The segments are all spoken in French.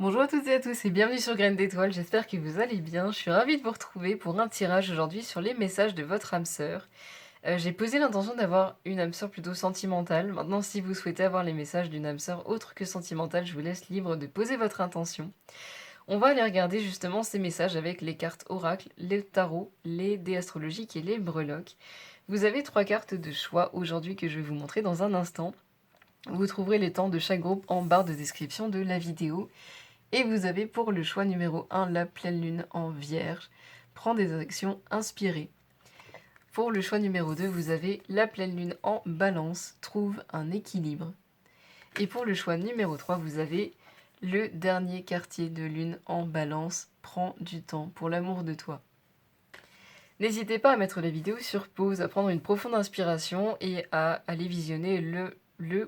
Bonjour à toutes et à tous et bienvenue sur Graines d'étoiles, j'espère que vous allez bien. Je suis ravie de vous retrouver pour un tirage aujourd'hui sur les messages de votre âme sœur. J'ai posé l'intention d'avoir une âme sœur plutôt sentimentale. Maintenant, si vous souhaitez avoir les messages d'une âme sœur autre que sentimentale, je vous laisse libre de poser votre intention. On va aller regarder justement ces messages avec les cartes oracle, les tarots, les dés astrologiques et les breloques. Vous avez 3 cartes de choix aujourd'hui que je vais vous montrer dans un instant. Vous trouverez les temps de chaque groupe en barre de description de la vidéo. Et vous avez pour le choix numéro 1 la pleine lune en vierge. Prends des actions inspirées. Pour le choix numéro 2, vous avez la pleine lune en balance. Trouve un équilibre. Et pour le choix numéro 3, vous avez le dernier quartier de lune en balance. Prends du temps pour l'amour de toi. N'hésitez pas à mettre la vidéo sur pause, à prendre une profonde inspiration et à aller visionner le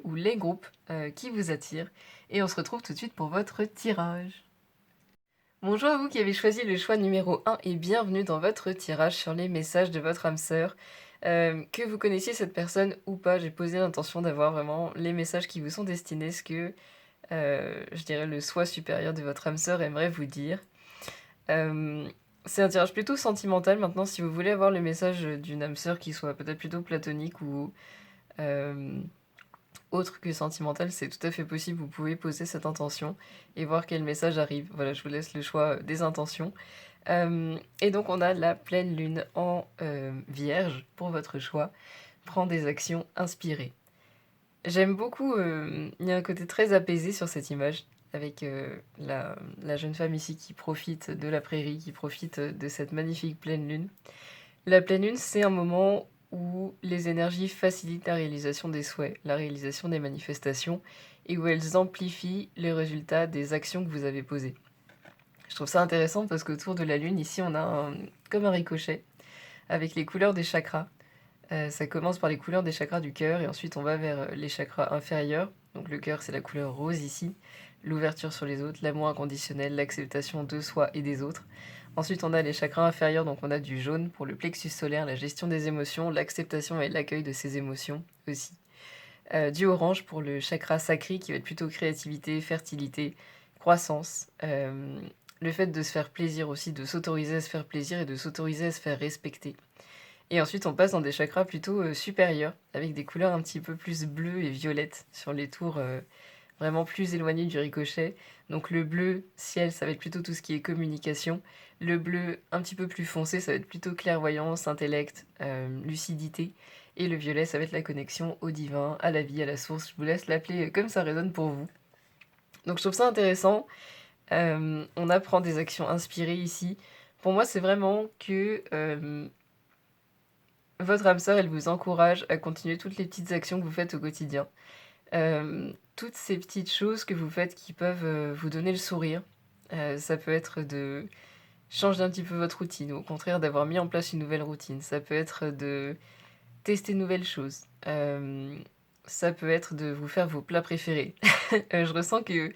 ou les groupes qui vous attirent. Et on se retrouve tout de suite pour votre tirage. Bonjour à vous qui avez choisi le choix numéro 1 et bienvenue dans votre tirage sur les messages de votre âme sœur. Que vous connaissiez cette personne ou pas, j'ai posé l'intention d'avoir vraiment les messages qui vous sont destinés, ce que, je dirais, le soi supérieur de votre âme sœur aimerait vous dire. C'est un tirage plutôt sentimental. Maintenant, si vous voulez avoir le message d'une âme sœur qui soit peut-être plutôt platonique ou autre que sentimental, c'est tout à fait possible. Vous pouvez poser cette intention et voir quel message arrive. Voilà, je vous laisse le choix des intentions. Et donc, on a la pleine lune en vierge pour votre choix. Prends des actions inspirées. J'aime beaucoup, il y a un côté très apaisé sur cette image, avec la jeune femme ici qui profite de la prairie, qui profite de cette magnifique pleine lune. La pleine lune, c'est un moment où les énergies facilitent la réalisation des souhaits, la réalisation des manifestations, et où elles amplifient les résultats des actions que vous avez posées. Je trouve ça intéressant parce qu'autour de la lune, ici, on a comme un ricochet, avec les couleurs des chakras. Ça commence par les couleurs des chakras du cœur, et ensuite on va vers les chakras inférieurs. Donc le cœur, c'est la couleur rose ici, l'ouverture sur les autres, l'amour inconditionnel, l'acceptation de soi et des autres. Ensuite, on a les chakras inférieurs, donc on a du jaune pour le plexus solaire, la gestion des émotions, l'acceptation et l'accueil de ses émotions aussi. Du orange pour le chakra sacré qui va être plutôt créativité, fertilité, croissance. Le fait de se faire plaisir aussi, de s'autoriser à se faire plaisir et de s'autoriser à se faire respecter. Et ensuite, on passe dans des chakras plutôt supérieurs, avec des couleurs un petit peu plus bleues et violettes sur les tours vraiment plus éloigné du ricochet. Donc le bleu ciel, ça va être plutôt tout ce qui est communication. Le bleu un petit peu plus foncé, ça va être plutôt clairvoyance, intellect, lucidité. Et le violet, ça va être la connexion au divin, à la vie, à la source. Je vous laisse l'appeler comme ça résonne pour vous. Donc je trouve ça intéressant. On apprend des actions inspirées ici. Pour moi, c'est vraiment que votre âme sœur, elle vous encourage à continuer toutes les petites actions que vous faites au quotidien. Toutes ces petites choses que vous faites qui peuvent vous donner le sourire. Ça peut être de changer un petit peu votre routine, ou au contraire d'avoir mis en place une nouvelle routine. Ça peut être de tester de nouvelles choses. Ça peut être de vous faire vos plats préférés. Je ressens que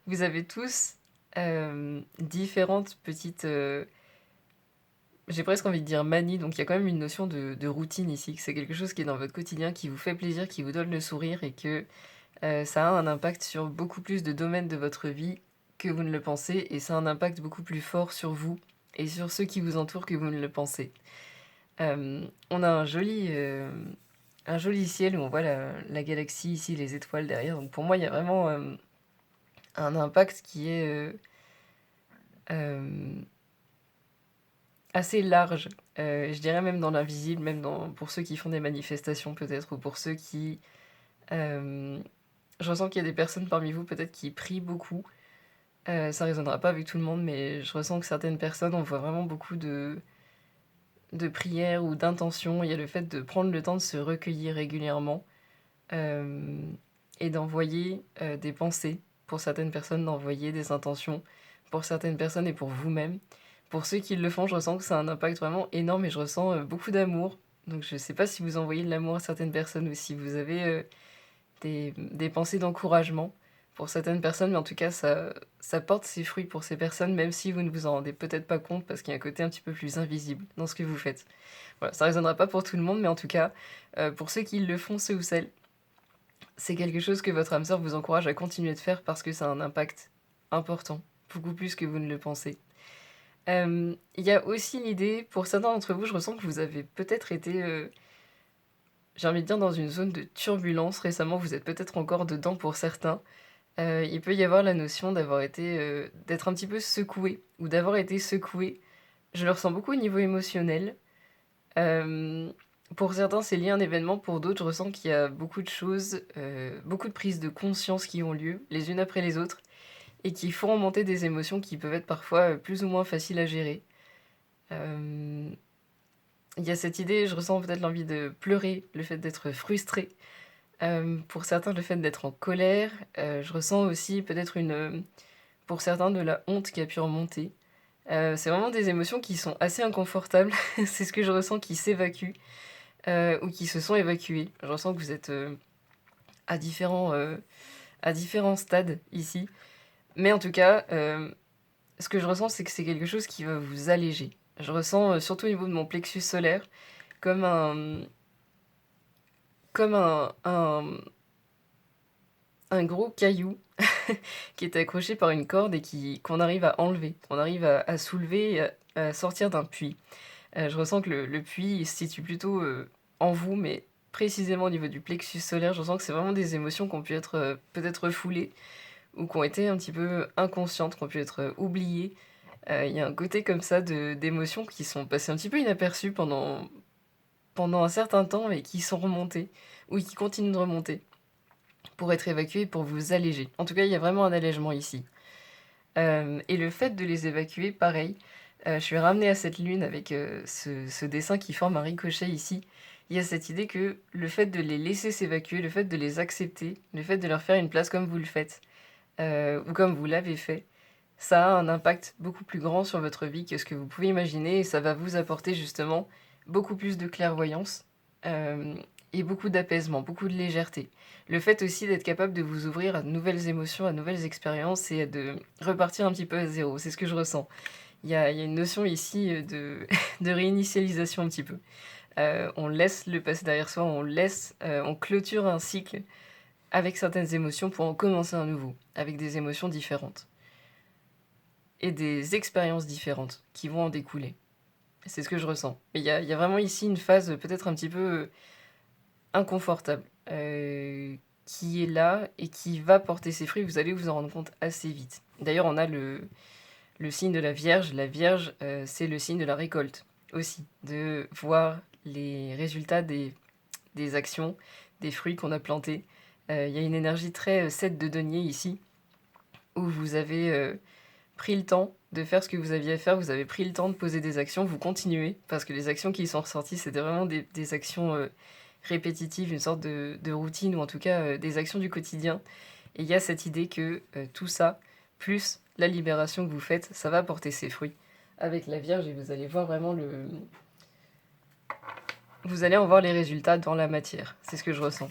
vous avez tous différentes petites... j'ai presque envie de dire manies, donc il y a quand même une notion de routine ici, que c'est quelque chose qui est dans votre quotidien, qui vous fait plaisir, qui vous donne le sourire et que ça a un impact sur beaucoup plus de domaines de votre vie que vous ne le pensez, et ça a un impact beaucoup plus fort sur vous et sur ceux qui vous entourent que vous ne le pensez. On a un joli ciel où on voit la galaxie ici, les étoiles derrière. Donc pour moi, il y a vraiment un impact qui est assez large. Je dirais même dans l'invisible, même pour ceux qui font des manifestations peut-être, ou pour ceux qui... je ressens qu'il y a des personnes parmi vous peut-être qui prient beaucoup. Ça résonnera pas avec tout le monde, mais je ressens que certaines personnes, on voit vraiment beaucoup de prières ou d'intentions. Il y a le fait de prendre le temps de se recueillir régulièrement et d'envoyer des pensées. Pour certaines personnes, d'envoyer des intentions. Pour certaines personnes et pour vous-même. Pour ceux qui le font, je ressens que ça a un impact vraiment énorme et je ressens beaucoup d'amour. Donc je sais pas si vous envoyez de l'amour à certaines personnes ou si vous avez des pensées d'encouragement pour certaines personnes, mais en tout cas, ça porte ses fruits pour ces personnes, même si vous ne vous en rendez peut-être pas compte, parce qu'il y a un côté un petit peu plus invisible dans ce que vous faites. Voilà, ça résonnera pas pour tout le monde, mais en tout cas, pour ceux qui le font, ceux ou celles, c'est quelque chose que votre âme sœur vous encourage à continuer de faire parce que ça a un impact important, beaucoup plus que vous ne le pensez. Il y a aussi l'idée, pour certains d'entre vous, je ressens que vous avez peut-être été, j'ai envie de dire dans une zone de turbulence récemment, vous êtes peut-être encore dedans pour certains. Il peut y avoir la notion d'avoir été, d'être un petit peu secoué ou d'avoir été secoué. Je le ressens beaucoup au niveau émotionnel. Hem, pour certains, c'est lié à un événement, pour d'autres, je ressens qu'il y a beaucoup de choses, beaucoup de prises de conscience qui ont lieu, les unes après les autres et qui font remonter des émotions qui peuvent être parfois, plus ou moins faciles à gérer. Hem, il y a cette idée, je ressens peut-être l'envie de pleurer, le fait d'être frustré. Pour certains, le fait d'être en colère. Je ressens aussi peut-être pour certains, de la honte qui a pu remonter. C'est vraiment des émotions qui sont assez inconfortables. C'est ce que je ressens qui s'évacue, ou qui se sont évacuées. Je ressens que vous êtes, à différents stades ici. Mais en tout cas, ce que je ressens, c'est que c'est quelque chose qui va vous alléger. Je ressens, surtout au niveau de mon plexus solaire, comme un gros caillou qui est accroché par une corde et qu'on arrive à enlever, qu'on arrive à soulever et à sortir d'un puits. Je ressens que le puits, il se situe plutôt, en vous, mais précisément au niveau du plexus solaire. Je ressens que c'est vraiment des émotions qui ont pu être, peut-être refoulées ou qui ont été un petit peu inconscientes, qui ont pu être, oubliées. Il y a un côté comme ça d'émotions qui sont passées un petit peu inaperçues pendant un certain temps et qui sont remontées ou qui continuent de remonter pour être évacuées, pour vous alléger. En tout cas, il y a vraiment un allègement ici. Et le fait de les évacuer, pareil, je suis ramenée à cette lune avec, ce dessin qui forme un ricochet ici. Il y a cette idée que le fait de les laisser s'évacuer, le fait de les accepter, le fait de leur faire une place comme vous le faites, ou comme vous l'avez fait, ça a un impact beaucoup plus grand sur votre vie que ce que vous pouvez imaginer et ça va vous apporter justement beaucoup plus de clairvoyance, hem et beaucoup d'apaisement, beaucoup de légèreté. Le fait aussi d'être capable de vous ouvrir à de nouvelles émotions, à de nouvelles expériences et de repartir un petit peu à zéro, c'est ce que je ressens. Il y a une notion ici, de de réinitialisation un petit peu. On laisse le passé derrière soi, on clôture un cycle avec certaines émotions pour en commencer un nouveau, avec des émotions différentes et des expériences différentes qui vont en découler. C'est ce que je ressens. Mais il y a vraiment ici une phase, peut-être un petit peu, inconfortable, qui est là et qui va porter ses fruits. Vous allez vous en rendre compte assez vite. D'ailleurs, on a le signe de la Vierge. La Vierge, c'est le signe de la récolte aussi, de voir les résultats des actions, des fruits qu'on a plantés. Il y a une énergie très, 7 de denier ici, où vous avez, pris le temps de faire ce que vous aviez à faire, vous avez pris le temps de poser des actions, vous continuez, parce que les actions qui sont ressorties, c'était vraiment des actions, répétitives, une sorte de routine ou en tout cas, des actions du quotidien et il y a cette idée que, tout ça, plus la libération que vous faites, ça va porter ses fruits avec la Vierge et vous allez voir vraiment vous allez en voir les résultats dans la matière. C'est ce que je ressens.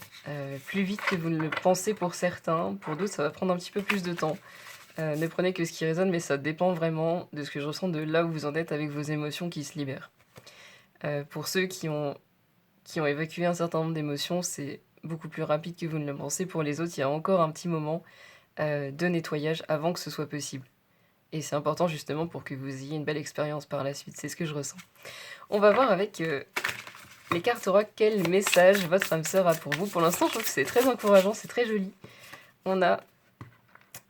Plus vite que vous ne le pensez pour certains, pour d'autres, ça va prendre un petit peu plus de temps. Ne prenez que ce qui résonne, mais ça dépend vraiment de ce que je ressens, de là où vous en êtes avec vos émotions qui se libèrent. Pour ceux qui ont évacué un certain nombre d'émotions, c'est beaucoup plus rapide que vous ne le pensez. Pour les autres, il y a encore un petit moment, de nettoyage avant que ce soit possible. Et c'est important justement pour que vous ayez une belle expérience par la suite, c'est ce que je ressens. On va voir avec, les cartes Oracle quel message votre âme sœur a pour vous. Pour l'instant, je trouve que c'est très encourageant, c'est très joli. On a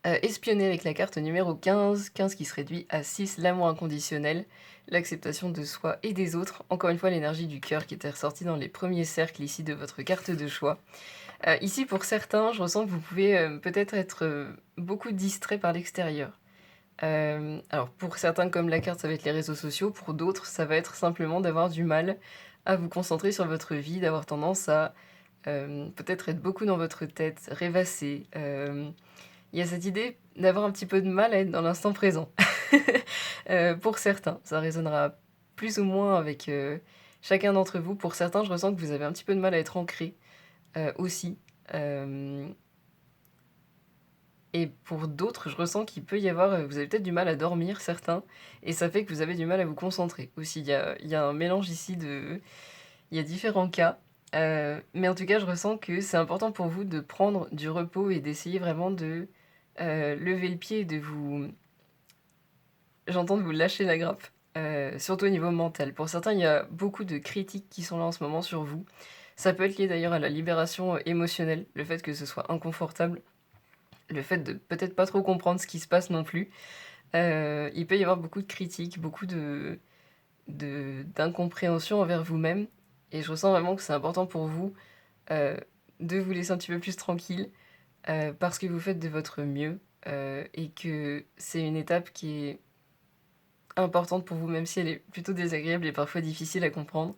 espionner avec la carte numéro 15, 15 qui se réduit à 6, l'amour inconditionnel, l'acceptation de soi et des autres. Encore une fois, l'énergie du cœur qui était ressortie dans les premiers cercles ici de votre carte de choix. Ici, pour certains, je ressens que vous pouvez peut-être être, beaucoup distrait par l'extérieur. Alors, pour certains, comme la carte, ça va être les réseaux sociaux. Pour d'autres, ça va être simplement d'avoir du mal à vous concentrer sur votre vie, d'avoir tendance à peut-être être beaucoup dans votre tête, rêvasser. Il y a cette idée d'avoir un petit peu de mal à être dans l'instant présent. Pour certains, ça résonnera plus ou moins avec, chacun d'entre vous. Pour certains, je ressens que vous avez un petit peu de mal à être ancré, aussi. Hem et pour d'autres, je ressens qu'il peut y avoir, vous avez peut-être du mal à dormir, certains et ça fait que vous avez du mal à vous concentrer aussi. Il y a un mélange ici il y a différents cas, mais en tout cas, je ressens que c'est important pour vous de prendre du repos et d'essayer vraiment lever le pied et j'entends de vous lâcher la grappe, surtout au niveau mental. Pour certains, il y a beaucoup de critiques qui sont là en ce moment sur vous. Ça peut être lié d'ailleurs à la libération, émotionnelle, le fait que ce soit inconfortable, le fait de peut-être pas trop comprendre ce qui se passe non plus. Il peut y avoir beaucoup de critiques, beaucoup d'incompréhension envers vous-même et je ressens vraiment que c'est important pour vous, heu, de vous laisser un petit peu plus tranquille, parce que vous faites de votre mieux, et que c'est une étape qui est importante pour vous, même si elle est plutôt désagréable et parfois difficile à comprendre.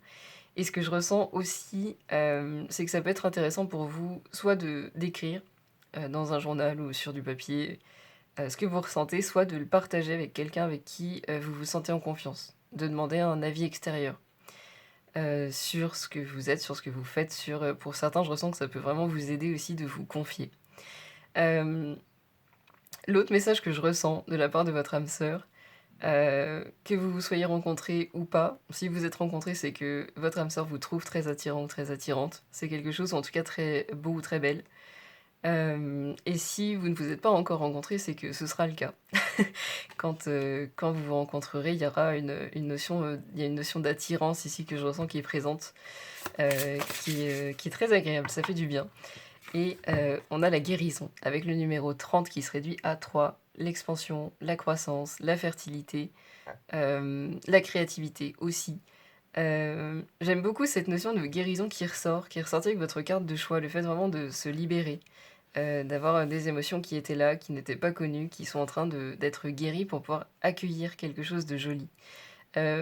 Et ce que je ressens aussi, c'est que ça peut être intéressant pour vous soit d'écrire, dans un journal ou sur du papier, ce que vous ressentez, soit de le partager avec quelqu'un avec qui, vous vous sentez en confiance. De demander un avis extérieur, sur ce que vous êtes, sur ce que vous faites, pour certains, je ressens que ça peut vraiment vous aider aussi de vous confier. Hem, L'autre message que je ressens de la part de votre âme sœur, que vous vous soyez rencontrés ou pas, si vous êtes rencontrés, c'est que votre âme sœur vous trouve très attirant ou très attirante. C'est quelque chose, ou en tout cas très beau ou très belle. Et si vous ne vous êtes pas encore rencontrés, c'est que ce sera le cas. Quand vous vous rencontrerez, il y aura une notion, il y a une notion d'attirance ici que je ressens qui est présente, qui est très agréable, ça fait du bien. Et on a la guérison avec le numéro 30 qui se réduit à 3, l'expansion, la croissance, la fertilité, la créativité aussi. J'aime beaucoup cette notion de guérison qui est ressortie avec votre carte de choix, le fait vraiment de se libérer, d'avoir, des émotions qui étaient là, qui n'étaient pas connues, qui sont en train d'être guéries pour pouvoir accueillir quelque chose de joli.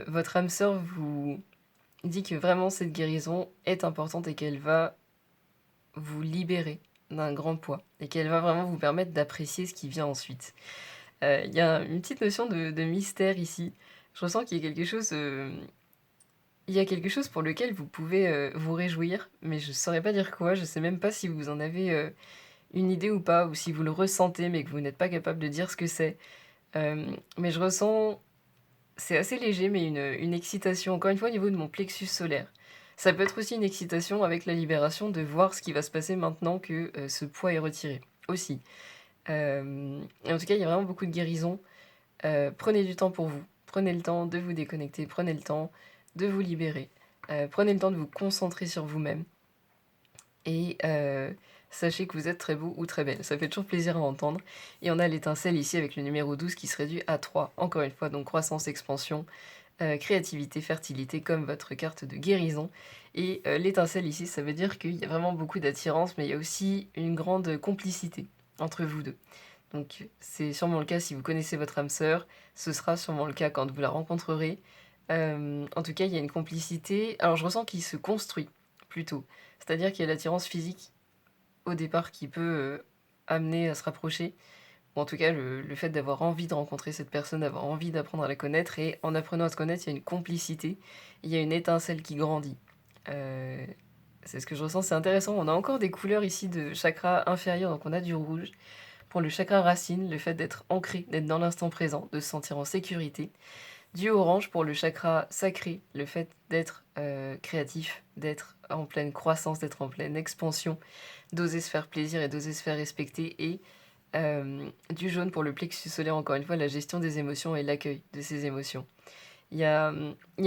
Votre âme sœur vous dit que vraiment cette guérison est importante et qu'elle va vous libérer d'un grand poids et qu'elle va vraiment vous permettre d'apprécier ce qui vient ensuite. Il y a une petite notion de mystère ici. Je ressens qu'il y a quelque chose, il y a quelque chose pour lequel vous pouvez, vous réjouir, mais je saurais pas dire quoi. Je sais même pas si vous en avez, une idée ou pas, ou si vous le ressentez, mais que vous n'êtes pas capable de dire ce que c'est. Mais je ressens, c'est assez léger, mais une excitation, encore une fois, au niveau de mon plexus solaire. Ça peut être aussi une excitation avec la libération de voir ce qui va se passer maintenant que, ce poids est retiré, aussi. Et en tout cas, il y a vraiment beaucoup de guérison. Prenez du temps pour vous. Prenez le temps de vous déconnecter, prenez le temps de vous libérer. Prenez le temps de vous concentrer sur vous-même et sachez que vous êtes très beau ou très belle. Ça fait toujours plaisir à entendre et on a l'étincelle ici avec le numéro 12 qui se réduit à 3. Encore une fois, donc croissance, expansion, créativité, fertilité, comme votre carte de guérison. Et l'étincelle ici, ça veut dire qu'il y a vraiment beaucoup d'attirance, mais il y a aussi une grande complicité entre vous deux. Donc c'est sûrement le cas si vous connaissez votre âme sœur, ce sera sûrement le cas quand vous la rencontrerez. En tout cas, il y a une complicité, alors je ressens qu'il se construit, plutôt. C'est-à-dire qu'il y a l'attirance physique, au départ, qui peut, amener à se rapprocher, ou en tout cas le fait d'avoir envie de rencontrer cette personne, d'avoir envie d'apprendre à la connaître et en apprenant à se connaître, il y a une complicité, il y a une étincelle qui grandit. Heu, c'est ce que je ressens, c'est intéressant. On a encore des couleurs ici de chakra inférieur, donc on a du rouge. Pour le chakra racine, le fait d'être ancré, d'être dans l'instant présent, de se sentir en sécurité. Du orange pour le chakra sacré, le fait d'être, créatif, d'être en pleine croissance, d'être en pleine expansion, d'oser se faire plaisir et d'oser se faire respecter et du jaune pour le plexus solaire, encore une fois, la gestion des émotions et l'accueil de ces émotions. Il y a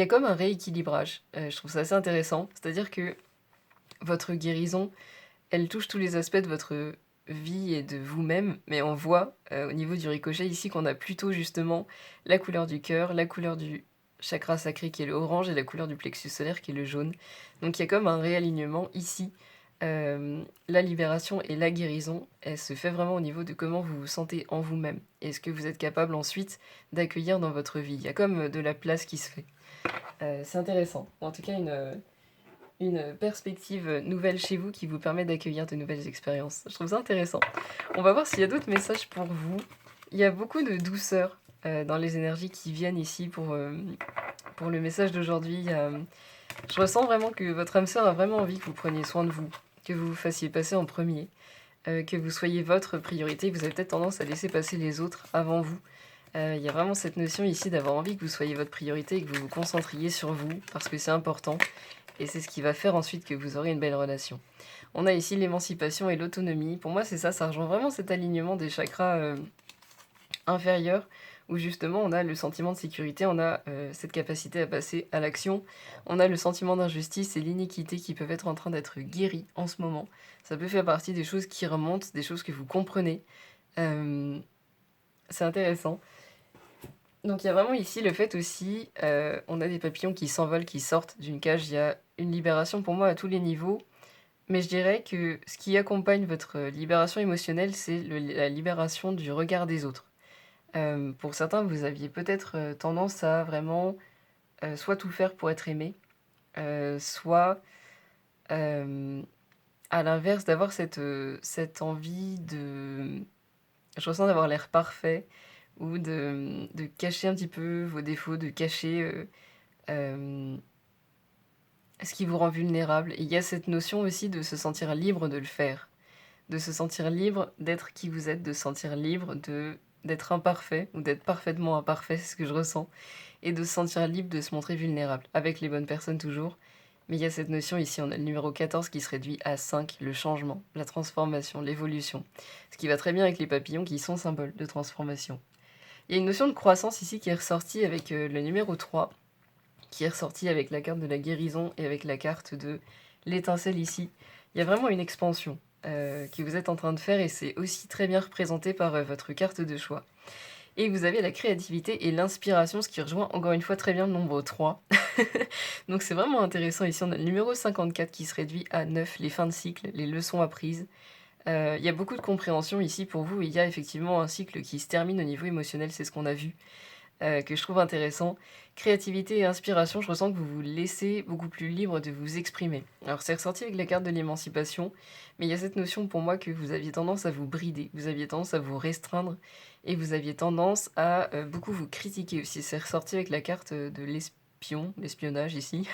comme un rééquilibrage, je trouve ça assez intéressant. C'est-à-dire que votre guérison, elle touche tous les aspects de votre vie et de vous-même, mais on voit, au niveau du ricochet ici qu'on a plutôt justement la couleur du cœur, la couleur du chakra sacré qui est le orange et la couleur du plexus solaire qui est le jaune. Donc il y a comme un réalignement ici. La libération et la guérison, elle se fait vraiment au niveau de comment vous vous sentez en vous-même et ce que vous êtes capable ensuite d'accueillir dans votre vie. Il y a comme, de la place qui se fait. C'est intéressant. En tout cas, une perspective nouvelle chez vous qui vous permet d'accueillir de nouvelles expériences. Je trouve ça intéressant. On va voir s'il y a d'autres messages pour vous. Il y a beaucoup de douceur dans les énergies qui viennent ici pour le message d'aujourd'hui. Je ressens vraiment que votre âme sœur a vraiment envie que vous preniez soin de vous, que vous vous fassiez passer en premier, que vous soyez votre priorité. Vous avez peut-être tendance à laisser passer les autres avant vous. Il y a vraiment cette notion ici d'avoir envie que vous soyez votre priorité et que vous vous concentriez sur vous parce que c'est important et c'est ce qui va faire ensuite que vous aurez une belle relation. On a ici l'émancipation et l'autonomie. Pour moi, c'est ça, ça rejoint vraiment cet alignement des chakras inférieurs, où justement on a le sentiment de sécurité, on a cette capacité à passer à l'action, on a le sentiment d'injustice et l'iniquité qui peuvent être en train d'être guéris en ce moment. Ça peut faire partie des choses qui remontent, des choses que vous comprenez. C'est intéressant. Donc il y a vraiment ici le fait aussi, on a des papillons qui s'envolent, qui sortent d'une cage, il y a une libération pour moi à tous les niveaux, mais je dirais que ce qui accompagne votre libération émotionnelle, c'est la libération du regard des autres. Pour certains, vous aviez peut-être tendance à vraiment soit tout faire pour être aimé, soit à l'inverse d'avoir cette envie de... Je ressens d'avoir l'air parfait ou de cacher un petit peu vos défauts, de cacher ce qui vous rend vulnérable. Et il y a cette notion aussi de se sentir libre de le faire, de se sentir libre d'être qui vous êtes, de se sentir libre d'être imparfait ou d'être parfaitement imparfait, c'est ce que je ressens, et de se sentir libre de se montrer vulnérable, avec les bonnes personnes toujours. Mais il y a cette notion ici, on a le numéro 14 qui se réduit à 5, le changement, la transformation, l'évolution. Ce qui va très bien avec les papillons qui sont symboles de transformation. Il y a une notion de croissance ici qui est ressortie avec le numéro 3, qui est ressortie avec la carte de la guérison et avec la carte de l'étincelle ici. Il y a vraiment une expansion que vous êtes en train de faire et c'est aussi très bien représenté par votre carte de choix. Et vous avez la créativité et l'inspiration, ce qui rejoint encore une fois très bien le nombre 3. Donc c'est vraiment intéressant. Ici, on a le numéro 54 qui se réduit à 9, les fins de cycle, les leçons apprises. Il y a beaucoup de compréhension ici pour vous. Il y a effectivement un cycle qui se termine au niveau émotionnel, c'est ce qu'on a vu, que je trouve intéressant. Créativité et inspiration, je ressens que vous vous laissez beaucoup plus libre de vous exprimer. Alors c'est ressorti avec la carte de l'émancipation, mais il y a cette notion pour moi que vous aviez tendance à vous brider, vous aviez tendance à vous restreindre, et vous aviez tendance à beaucoup vous critiquer aussi. C'est ressorti avec la carte de l'espionnage ici.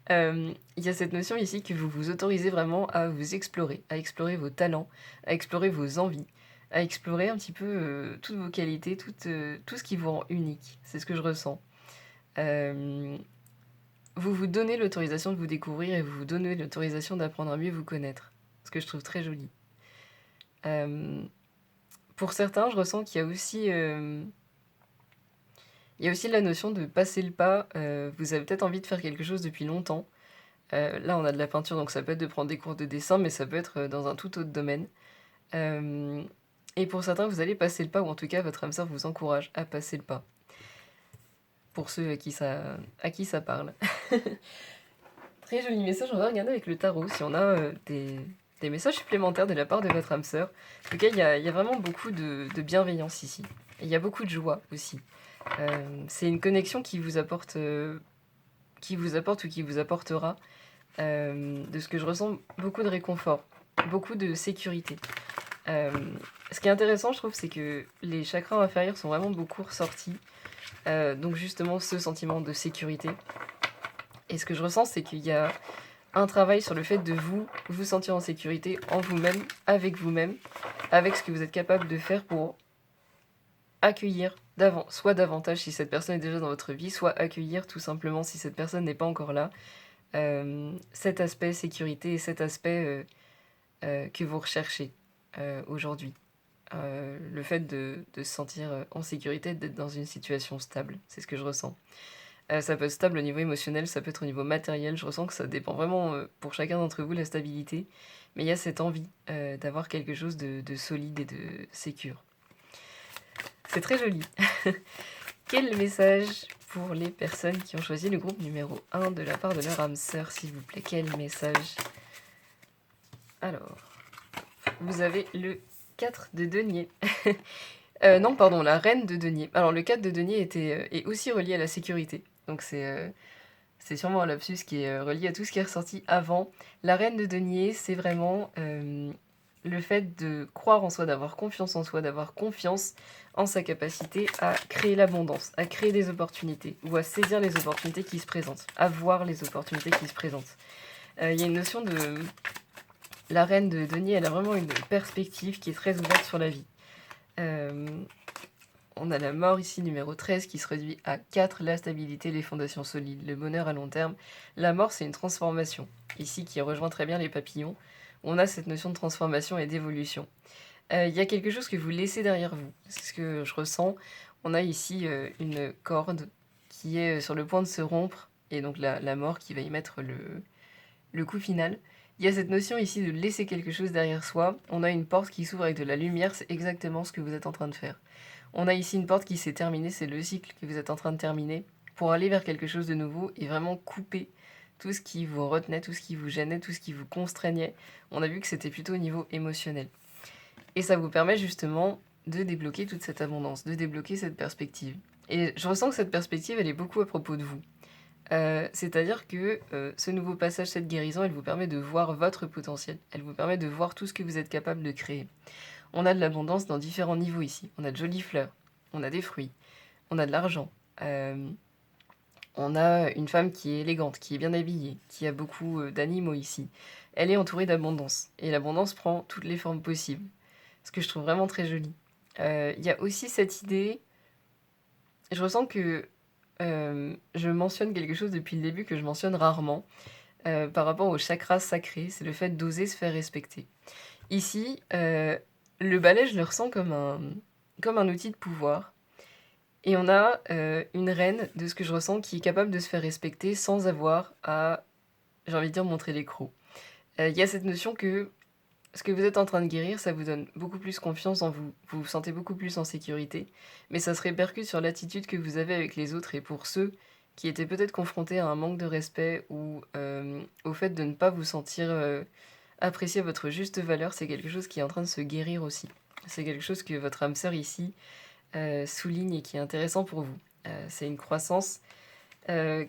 Il y a cette notion ici que vous vous autorisez vraiment à vous explorer, à explorer vos talents, à explorer vos envies, à explorer un petit peu toutes vos qualités, tout ce qui vous rend unique. C'est ce que je ressens. Euh, vous vous donnez l'autorisation de vous découvrir et vous vous donnez l'autorisation d'apprendre à mieux vous connaître. Ce que je trouve très joli. Pour certains, je ressens qu'il y a aussi... il y a aussi la notion de passer le pas. Vous avez peut-être envie de faire quelque chose depuis longtemps. Là, on a de la peinture, donc ça peut être de prendre des cours de dessin, mais ça peut être dans un tout autre domaine. Et pour certains, vous allez passer le pas, ou en tout cas, votre âme sœur vous encourage à passer le pas. Pour ceux à qui ça parle. Très joli message, on va regarder avec le tarot si on a des messages supplémentaires de la part de votre âme sœur. En tout cas, il y a vraiment beaucoup de bienveillance ici. Et il y a beaucoup de joie aussi. C'est une connexion qui vous apporte ou qui vous apportera, de ce que je ressens, beaucoup de réconfort, beaucoup de sécurité. Ce qui est intéressant, je trouve, c'est que les chakras inférieurs sont vraiment beaucoup ressortis. Donc justement, ce sentiment de sécurité. Et ce que je ressens, c'est qu'il y a un travail sur le fait de vous sentir en sécurité en vous-même, avec ce que vous êtes capable de faire pour accueillir soit davantage si cette personne est déjà dans votre vie, soit accueillir tout simplement si cette personne n'est pas encore là, cet aspect sécurité et cet aspect que vous recherchez aujourd'hui. Le fait de se sentir en sécurité, d'être dans une situation stable, c'est ce que je ressens. Ça peut être stable au niveau émotionnel, ça peut être au niveau matériel, je ressens que ça dépend vraiment pour chacun d'entre vous, la stabilité, mais il y a cette envie d'avoir quelque chose de solide et de sécure. C'est très joli. Quel message pour les personnes qui ont choisi le groupe numéro 1 de la part de leur âme sœur, s'il vous plaît? Quel message? Alors, vous avez le 4 de denier. Non, pardon, la reine de denier. Alors, le 4 de denier est aussi relié à la sécurité. Donc, c'est sûrement un lapsus qui est relié à tout ce qui est ressorti avant. La reine de denier, c'est vraiment le fait de croire en soi, d'avoir confiance en soi, d'avoir confiance en sa capacité à créer l'abondance, à créer des opportunités, ou à saisir les opportunités qui se présentent, à voir les opportunités qui se présentent. Il y a une notion de... La reine de denier, elle a vraiment une perspective qui est très ouverte sur la vie. On a la mort ici, numéro 13, qui se réduit à 4, la stabilité, les fondations solides, le bonheur à long terme. La mort, c'est une transformation, ici qui rejoint très bien les papillons. On a cette notion de transformation et d'évolution. Il y a quelque chose que vous laissez derrière vous, c'est ce que je ressens. On a ici une corde qui est sur le point de se rompre, et donc la mort qui va y mettre le coup final. Il y a cette notion ici de laisser quelque chose derrière soi. On a une porte qui s'ouvre avec de la lumière, c'est exactement ce que vous êtes en train de faire. On a ici une porte qui s'est terminée, c'est le cycle que vous êtes en train de terminer, pour aller vers quelque chose de nouveau et vraiment couper tout ce qui vous retenait, tout ce qui vous gênait, tout ce qui vous constreignait. On a vu que c'était plutôt au niveau émotionnel. Et ça vous permet justement de débloquer toute cette abondance, de débloquer cette perspective. Et je ressens que cette perspective, elle est beaucoup à propos de vous. C'est-à-dire que ce nouveau passage, cette guérison, elle vous permet de voir votre potentiel. Elle vous permet de voir tout ce que vous êtes capable de créer. On a de l'abondance dans différents niveaux ici. On a de jolies fleurs, on a des fruits, on a de l'argent. On a une femme qui est élégante, qui est bien habillée, qui a beaucoup d'animaux ici. Elle est entourée d'abondance. Et l'abondance prend toutes les formes possibles. Ce que je trouve vraiment très joli. Il y a aussi cette idée... Je ressens que je mentionne quelque chose depuis le début que je mentionne rarement. Par rapport au chakra sacré, c'est le fait d'oser se faire respecter. Ici, le balai, je le ressens comme un outil de pouvoir. Et on a une reine, de ce que je ressens, qui est capable de se faire respecter sans avoir à, j'ai envie de dire, montrer les crocs. Il y a cette notion que ce que vous êtes en train de guérir, ça vous donne beaucoup plus confiance en vous. Vous vous sentez beaucoup plus en sécurité. Mais ça se répercute sur l'attitude que vous avez avec les autres. Et pour ceux qui étaient peut-être confrontés à un manque de respect ou au fait de ne pas vous sentir apprécier votre juste valeur, c'est quelque chose qui est en train de se guérir aussi. C'est quelque chose que votre âme sœur ici souligne et qui est intéressant pour vous. C'est une croissance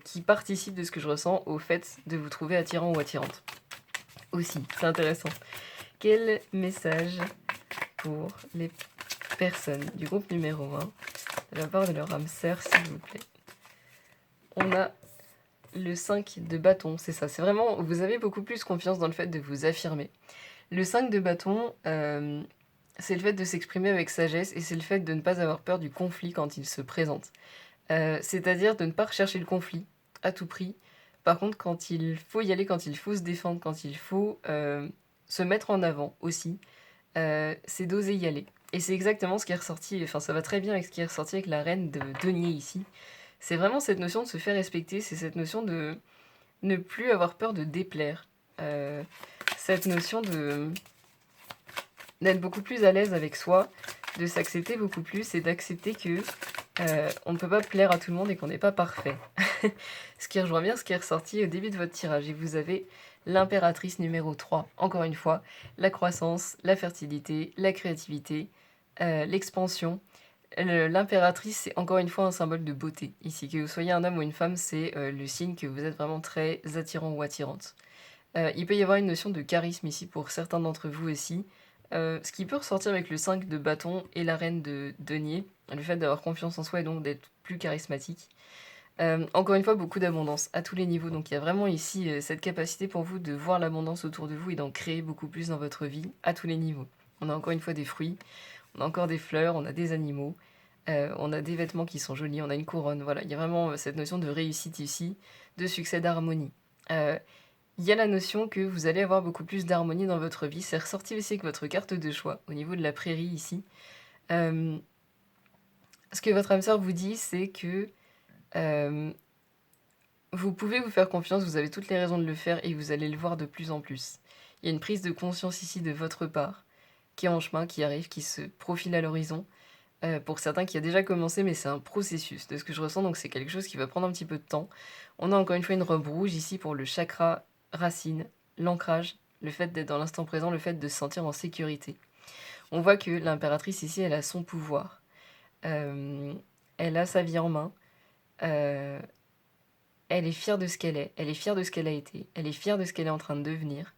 qui participe de ce que je ressens au fait de vous trouver attirant ou attirante. Aussi, c'est intéressant. Quel message pour les personnes du groupe numéro 1 de la part de leur âme sœur, s'il vous plaît? On a le 5 de bâton, c'est ça. C'est vraiment, vous avez beaucoup plus confiance dans le fait de vous affirmer. Le 5 de bâton, c'est le fait de s'exprimer avec sagesse et c'est le fait de ne pas avoir peur du conflit quand il se présente. C'est-à-dire de ne pas rechercher le conflit à tout prix. Par contre, quand il faut y aller, quand il faut se défendre, quand il faut se mettre en avant aussi, c'est d'oser y aller. Et c'est exactement ce qui est ressorti, enfin ça va très bien avec ce qui est ressorti avec la reine de denier ici. C'est vraiment cette notion de se faire respecter, c'est cette notion de ne plus avoir peur de déplaire. Cette notion d'être beaucoup plus à l'aise avec soi, de s'accepter beaucoup plus et d'accepter que on ne peut pas plaire à tout le monde et qu'on n'est pas parfait. Ce qui rejoint bien ce qui est ressorti au début de votre tirage. Et vous avez l'impératrice numéro 3. Encore une fois, la croissance, la fertilité, la créativité, l'expansion. L'impératrice, c'est encore une fois un symbole de beauté. Ici, que vous soyez un homme ou une femme, c'est le signe que vous êtes vraiment très attirant ou attirante. Il peut y avoir une notion de charisme ici pour certains d'entre vous aussi. Ce qui peut ressortir avec le 5 de bâton et la reine de denier, le fait d'avoir confiance en soi et donc d'être plus charismatique. Encore une fois, beaucoup d'abondance à tous les niveaux. Donc il y a vraiment ici cette capacité pour vous de voir l'abondance autour de vous et d'en créer beaucoup plus dans votre vie à tous les niveaux. On a encore une fois des fruits, on a encore des fleurs, on a des animaux, on a des vêtements qui sont jolis, on a une couronne. Voilà, il y a vraiment cette notion de réussite ici, de succès, d'harmonie. Il y a la notion que vous allez avoir beaucoup plus d'harmonie dans votre vie. C'est ressorti aussi avec votre carte de choix au niveau de la prairie ici. Ce que votre âme sœur vous dit, c'est que vous pouvez vous faire confiance, vous avez toutes les raisons de le faire et vous allez le voir de plus en plus. Il y a une prise de conscience ici de votre part qui est en chemin, qui arrive, qui se profile à l'horizon. Pour certains qui a déjà commencé, mais c'est un processus de ce que je ressens, donc c'est quelque chose qui va prendre un petit peu de temps. On a encore une fois une robe rouge ici pour le chakra racine, l'ancrage, le fait d'être dans l'instant présent, le fait de se sentir en sécurité. On voit que l'impératrice ici, elle a son pouvoir. Elle a sa vie en main. Elle est fière de ce qu'elle est. Elle est fière de ce qu'elle a été. Elle est fière de ce qu'elle est en train de devenir.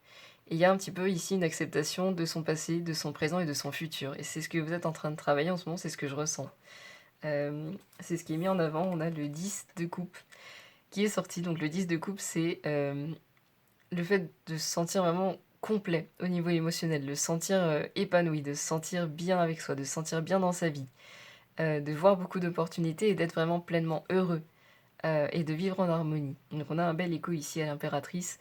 Et il y a un petit peu ici une acceptation de son passé, de son présent et de son futur. Et c'est ce que vous êtes en train de travailler en ce moment, c'est ce que je ressens. C'est ce qui est mis en avant. On a le 10 de coupe qui est sorti. Donc le 10 de coupe, c'est le fait de se sentir vraiment complet au niveau émotionnel, de se sentir épanoui, de se sentir bien avec soi, de se sentir bien dans sa vie. de voir beaucoup d'opportunités et d'être vraiment pleinement heureux, et de vivre en harmonie. Donc on a un bel écho ici à l'impératrice.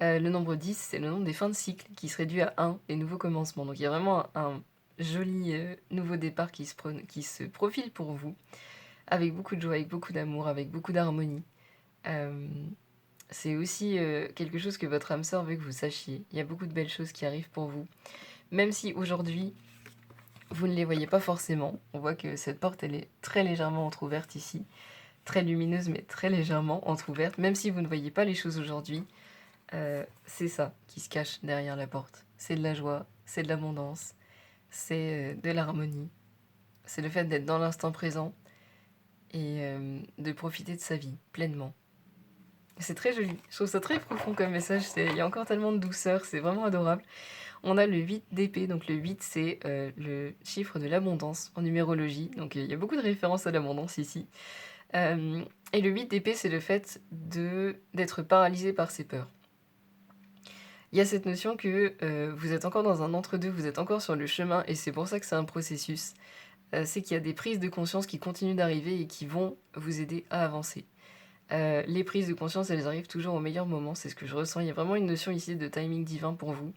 Le nombre 10, c'est le nombre des fins de cycle qui se réduit à 1, des nouveaux commencements. Donc il y a vraiment un joli, nouveau départ qui se profile pour vous, avec beaucoup de joie, avec beaucoup d'amour, avec beaucoup d'harmonie. C'est aussi, quelque chose que votre âme sœur veut que vous sachiez. Il y a beaucoup de belles choses qui arrivent pour vous. Même si aujourd'hui, vous ne les voyez pas forcément. On voit que cette porte, elle est très légèrement entrouverte ici. Très lumineuse, mais très légèrement entrouverte. Même si vous ne voyez pas les choses aujourd'hui, c'est ça qui se cache derrière la porte. C'est de la joie, c'est de l'abondance, c'est de l'harmonie. C'est le fait d'être dans l'instant présent et de profiter de sa vie pleinement. C'est très joli. Je trouve ça très profond comme message. Il y a encore tellement de douceur, c'est vraiment adorable. On a le 8 d'épée, donc le 8 c'est le chiffre de l'abondance en numérologie. Donc il y a beaucoup de références à l'abondance ici. Et le 8 d'épée, c'est le fait d'être paralysé par ses peurs. Il y a cette notion que vous êtes encore dans un entre-deux, vous êtes encore sur le chemin, et c'est pour ça que c'est un processus. C'est qu'il y a des prises de conscience qui continuent d'arriver et qui vont vous aider à avancer. Les prises de conscience, elles arrivent toujours au meilleur moment, c'est ce que je ressens. Il y a vraiment une notion ici de timing divin pour vous,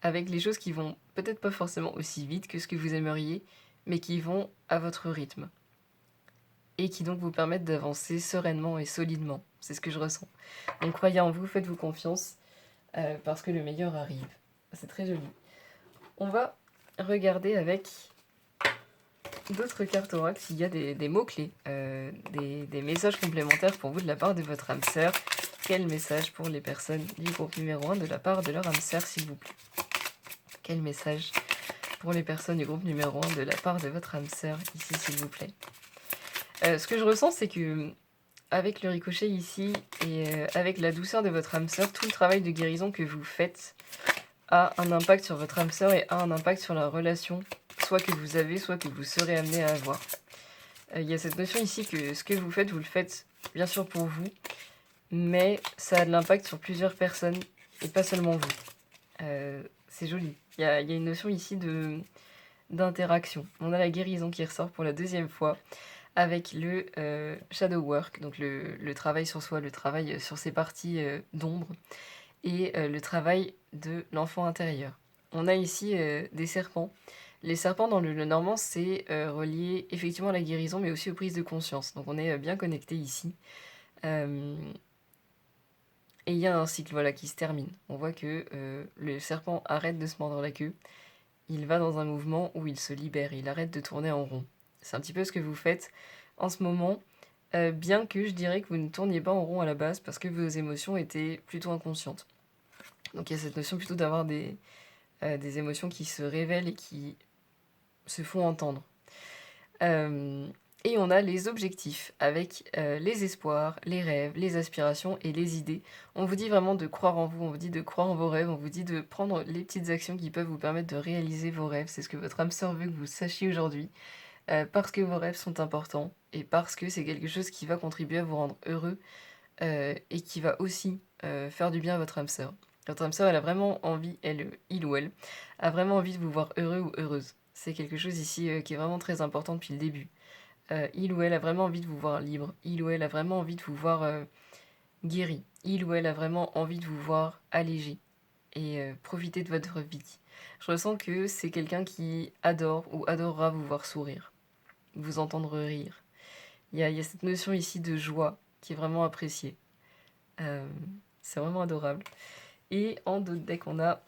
avec les choses qui vont peut-être pas forcément aussi vite que ce que vous aimeriez, mais qui vont à votre rythme. Et qui donc vous permettent d'avancer sereinement et solidement. C'est ce que je ressens. Donc croyez en vous, faites-vous confiance, parce que le meilleur arrive. C'est très joli. On va regarder avec d'autres cartes oracles s'il y a des mots-clés, des messages complémentaires pour vous de la part de votre âme sœur. Quel message pour les personnes du groupe numéro 1 de la part de leur âme sœur, s'il vous plaît? Quel message pour les personnes du groupe numéro 1 de la part de votre âme sœur, ici, s'il vous plaît? Ce que je ressens, c'est que avec le ricochet ici et avec la douceur de votre âme sœur, tout le travail de guérison que vous faites a un impact sur votre âme sœur et a un impact sur la relation, soit que vous avez, soit que vous serez amené à avoir. Il y a cette notion ici que ce que vous le faites bien sûr pour vous, mais ça a de l'impact sur plusieurs personnes et pas seulement vous. C'est joli. Il y a une notion ici d'interaction. On a la guérison qui ressort pour la deuxième fois avec le shadow work, donc le travail sur soi, le travail sur ses parties d'ombre et le travail de l'enfant intérieur. On a ici des serpents. Les serpents dans le Normand, c'est relié effectivement à la guérison, mais aussi aux prises de conscience. Donc on est bien connecté ici. Et il y a un cycle voilà, qui se termine. On voit que le serpent arrête de se mordre la queue. Il va dans un mouvement où il se libère. Il arrête de tourner en rond. C'est un petit peu ce que vous faites en ce moment. Bien que je dirais que vous ne tourniez pas en rond à la base parce que vos émotions étaient plutôt inconscientes. Donc il y a cette notion plutôt d'avoir des émotions qui se révèlent et qui se font entendre. Et on a les objectifs avec les espoirs, les rêves, les aspirations et les idées. On vous dit vraiment de croire en vous, on vous dit de croire en vos rêves, on vous dit de prendre les petites actions qui peuvent vous permettre de réaliser vos rêves. C'est ce que votre âme sœur veut que vous sachiez aujourd'hui. Parce que vos rêves sont importants et parce que c'est quelque chose qui va contribuer à vous rendre heureux et qui va aussi faire du bien à votre âme sœur. Votre âme sœur, elle a vraiment envie, il ou elle, a vraiment envie de vous voir heureux ou heureuse. C'est quelque chose ici qui est vraiment très important depuis le début. Il ou elle a vraiment envie de vous voir libre. Il ou elle a vraiment envie de vous voir guéri. Il ou elle a vraiment envie de vous voir allégé et profiter de votre vie. Je ressens que c'est quelqu'un qui adore ou adorera vous voir sourire, vous entendre rire. Il y a cette notion ici de joie qui est vraiment appréciée. C'est vraiment adorable. Et en d'autres decks, on a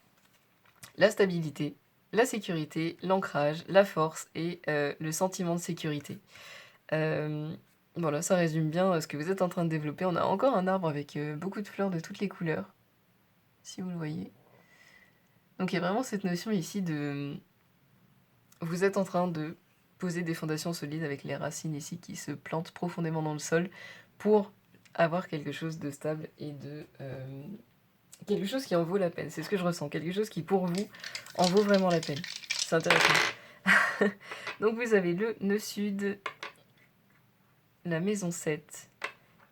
la stabilité, la sécurité, l'ancrage, la force et le sentiment de sécurité. Voilà, ça résume bien ce que vous êtes en train de développer. On a encore un arbre avec beaucoup de fleurs de toutes les couleurs, si vous le voyez. Donc il y a vraiment cette notion ici de... Vous êtes en train de poser des fondations solides avec les racines ici qui se plantent profondément dans le sol pour avoir quelque chose de stable et de... quelque chose qui en vaut la peine. C'est ce que je ressens. Quelque chose qui, pour vous, en vaut vraiment la peine. C'est intéressant. Donc vous avez le nœud sud, la maison 7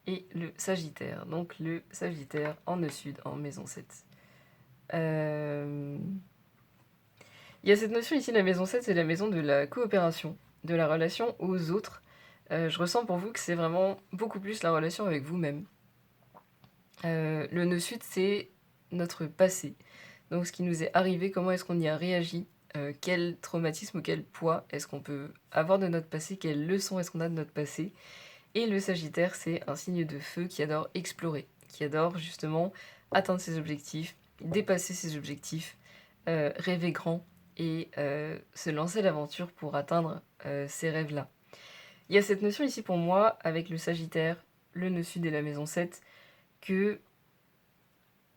et le Sagittaire. Donc le Sagittaire en nœud sud, en maison 7. Il y a cette notion ici, la maison 7, c'est la maison de la coopération, de la relation aux autres, je ressens pour vous que c'est vraiment beaucoup plus la relation avec vous-même. Le nœud sud, c'est notre passé. Donc ce qui nous est arrivé, comment est-ce qu'on y a réagi? Quel traumatisme ou quel poids est-ce qu'on peut avoir de notre passé? Quelles leçons est-ce qu'on a de notre passé? Et le Sagittaire, c'est un signe de feu qui adore explorer, qui adore justement atteindre ses objectifs, dépasser ses objectifs, rêver grand et se lancer l'aventure pour atteindre ces rêves-là. Il y a cette notion ici pour moi, avec le Sagittaire, le nœud sud et la maison 7, que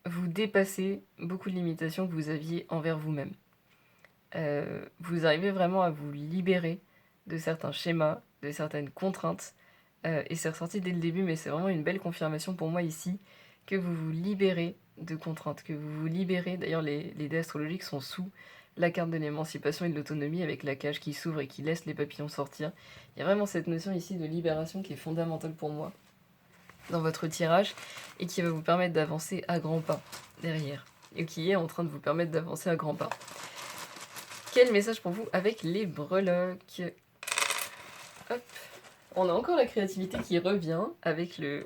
vous dépassez beaucoup de limitations que vous aviez envers vous-même. Vous arrivez vraiment à vous libérer de certains schémas, de certaines contraintes, et c'est ressorti dès le début, mais c'est vraiment une belle confirmation pour moi ici, que vous vous libérez de contraintes, que vous vous libérez, d'ailleurs les dés astrologiques sont sous la carte de l'émancipation et de l'autonomie avec la cage qui s'ouvre et qui laisse les papillons sortir. Il y a vraiment cette notion ici de libération qui est fondamentale pour moi dans votre tirage et qui va vous permettre d'avancer à grands pas derrière, et qui est en train de vous permettre d'avancer à grands pas. Quel message pour vous avec les breloques? Hop. On a encore la créativité qui revient avec le,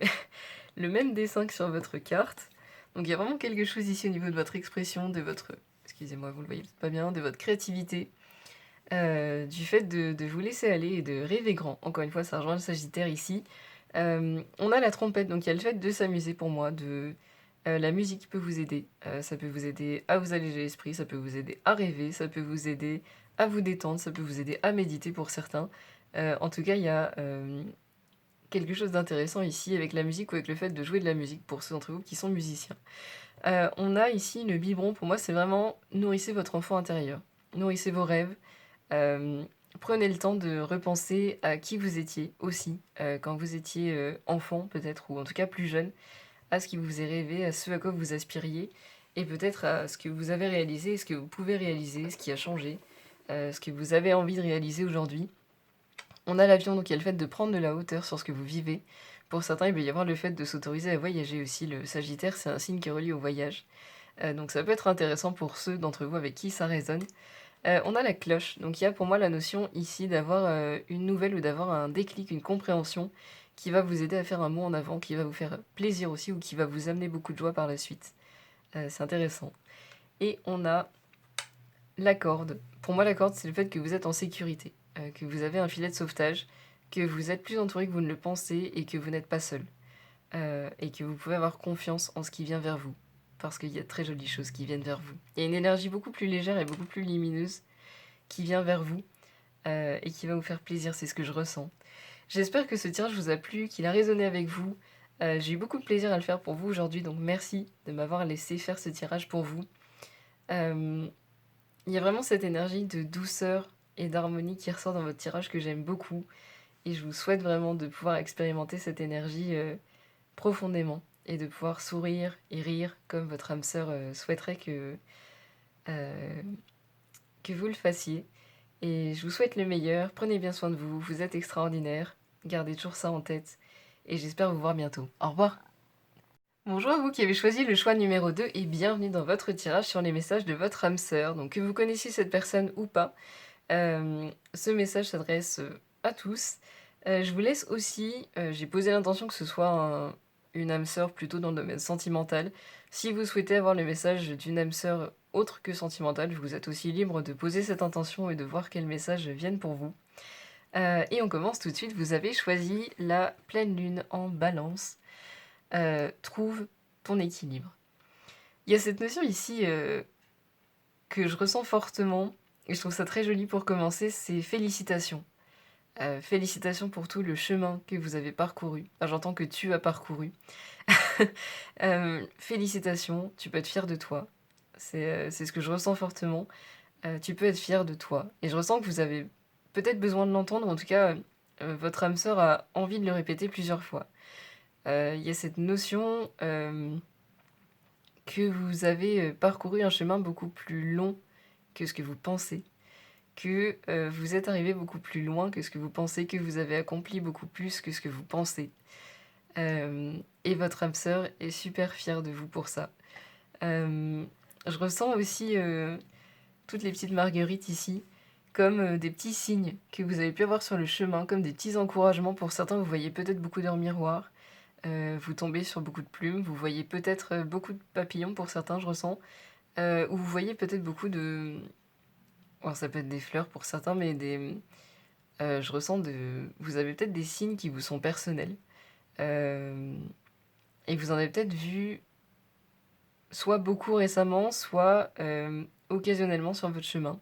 le même dessin que sur votre carte. Donc il y a vraiment quelque chose ici au niveau de votre expression, de votre... Excusez-moi, vous le voyez peut-être pas bien, de votre créativité. Du fait de vous laisser aller et de rêver grand. Encore une fois, ça rejoint le Sagittaire ici. On a la trompette, donc il y a le fait de s'amuser pour moi, la musique peut vous aider. Ça peut vous aider à vous alléger l'esprit, ça peut vous aider à rêver, ça peut vous aider à vous détendre, ça peut vous aider à méditer pour certains. En tout cas, il y a quelque chose d'intéressant ici avec la musique ou avec le fait de jouer de la musique pour ceux d'entre vous qui sont musiciens. On a ici le biberon, pour moi c'est vraiment nourrissez votre enfant intérieur, nourrissez vos rêves, prenez le temps de repenser à qui vous étiez aussi, quand vous étiez enfant peut-être, ou en tout cas plus jeune, à ce qui vous faisait rêver, à ce à quoi vous aspiriez, et peut-être à ce que vous avez réalisé, ce que vous pouvez réaliser, ce qui a changé, ce que vous avez envie de réaliser aujourd'hui. On a l'avion, donc il y a le fait de prendre de la hauteur sur ce que vous vivez. Pour certains, il peut y avoir le fait de s'autoriser à voyager aussi. Le Sagittaire, c'est un signe qui est relié au voyage. Donc ça peut être intéressant pour ceux d'entre vous avec qui ça résonne. On a la cloche, donc il y a pour moi la notion ici d'avoir une nouvelle ou d'avoir un déclic, une compréhension qui va vous aider à faire un mot en avant, qui va vous faire plaisir aussi ou qui va vous amener beaucoup de joie par la suite. C'est intéressant. Et on a la corde. Pour moi, la corde, c'est le fait que vous êtes en sécurité, que vous avez un filet de sauvetage, que vous êtes plus entouré que vous ne le pensez et que vous n'êtes pas seul. Et que vous pouvez avoir confiance en ce qui vient vers vous. Parce qu'il y a de très jolies choses qui viennent vers vous. Il y a une énergie beaucoup plus légère et beaucoup plus lumineuse qui vient vers vous et qui va vous faire plaisir, c'est ce que je ressens. J'espère que ce tirage vous a plu, qu'il a résonné avec vous. J'ai eu beaucoup de plaisir à le faire pour vous aujourd'hui, donc merci de m'avoir laissé faire ce tirage pour vous. Il y a vraiment cette énergie de douceur et d'harmonie qui ressort dans votre tirage que j'aime beaucoup. Et je vous souhaite vraiment de pouvoir expérimenter cette énergie profondément et de pouvoir sourire et rire comme votre âme sœur souhaiterait euh, que vous le fassiez. Et je vous souhaite le meilleur, prenez bien soin de vous, vous êtes extraordinaire, gardez toujours ça en tête, et j'espère vous voir bientôt. Au revoir. Bonjour à vous qui avez choisi le choix numéro 2 et bienvenue dans votre tirage sur les messages de votre âme sœur. Donc que vous connaissiez cette personne ou pas, ce message s'adresse à tous. Je vous laisse aussi, j'ai posé l'intention que ce soit une âme sœur plutôt dans le domaine sentimental. Si vous souhaitez avoir le message d'une âme sœur autre que sentimentale, vous êtes aussi libre de poser cette intention et de voir quels messages viennent pour vous. Et on commence tout de suite. Vous avez choisi la pleine lune en balance. Trouve ton équilibre. Il y a cette notion ici que je ressens fortement, et je trouve ça très joli pour commencer, c'est félicitations. Félicitations pour tout le chemin que vous avez parcouru. Enfin, j'entends que tu as parcouru. Félicitations, tu peux être fier de toi. C'est ce que je ressens fortement. Tu peux être fier de toi. Et je ressens que vous avez peut-être besoin de l'entendre, ou en tout cas, votre âme sœur a envie de le répéter plusieurs fois. Il y a cette notion que vous avez parcouru un chemin beaucoup plus long que ce que vous pensez, que vous êtes arrivé beaucoup plus loin que ce que vous pensez, que vous avez accompli beaucoup plus que ce que vous pensez. Et votre âme sœur est super fière de vous pour ça. Je ressens aussi toutes les petites marguerites ici comme, des petits signes que vous avez pu avoir sur le chemin, comme des petits encouragements. Pour certains, vous voyez peut-être beaucoup d'heures miroirs, vous tombez sur beaucoup de plumes, vous voyez peut-être, beaucoup de papillons pour certains, je ressens, ou vous voyez peut-être beaucoup de alors ça peut être des fleurs pour certains, mais je ressens vous avez peut-être des signes qui vous sont personnels, hem et vous en avez peut-être vu soit beaucoup récemment, soit, occasionnellement sur votre chemin.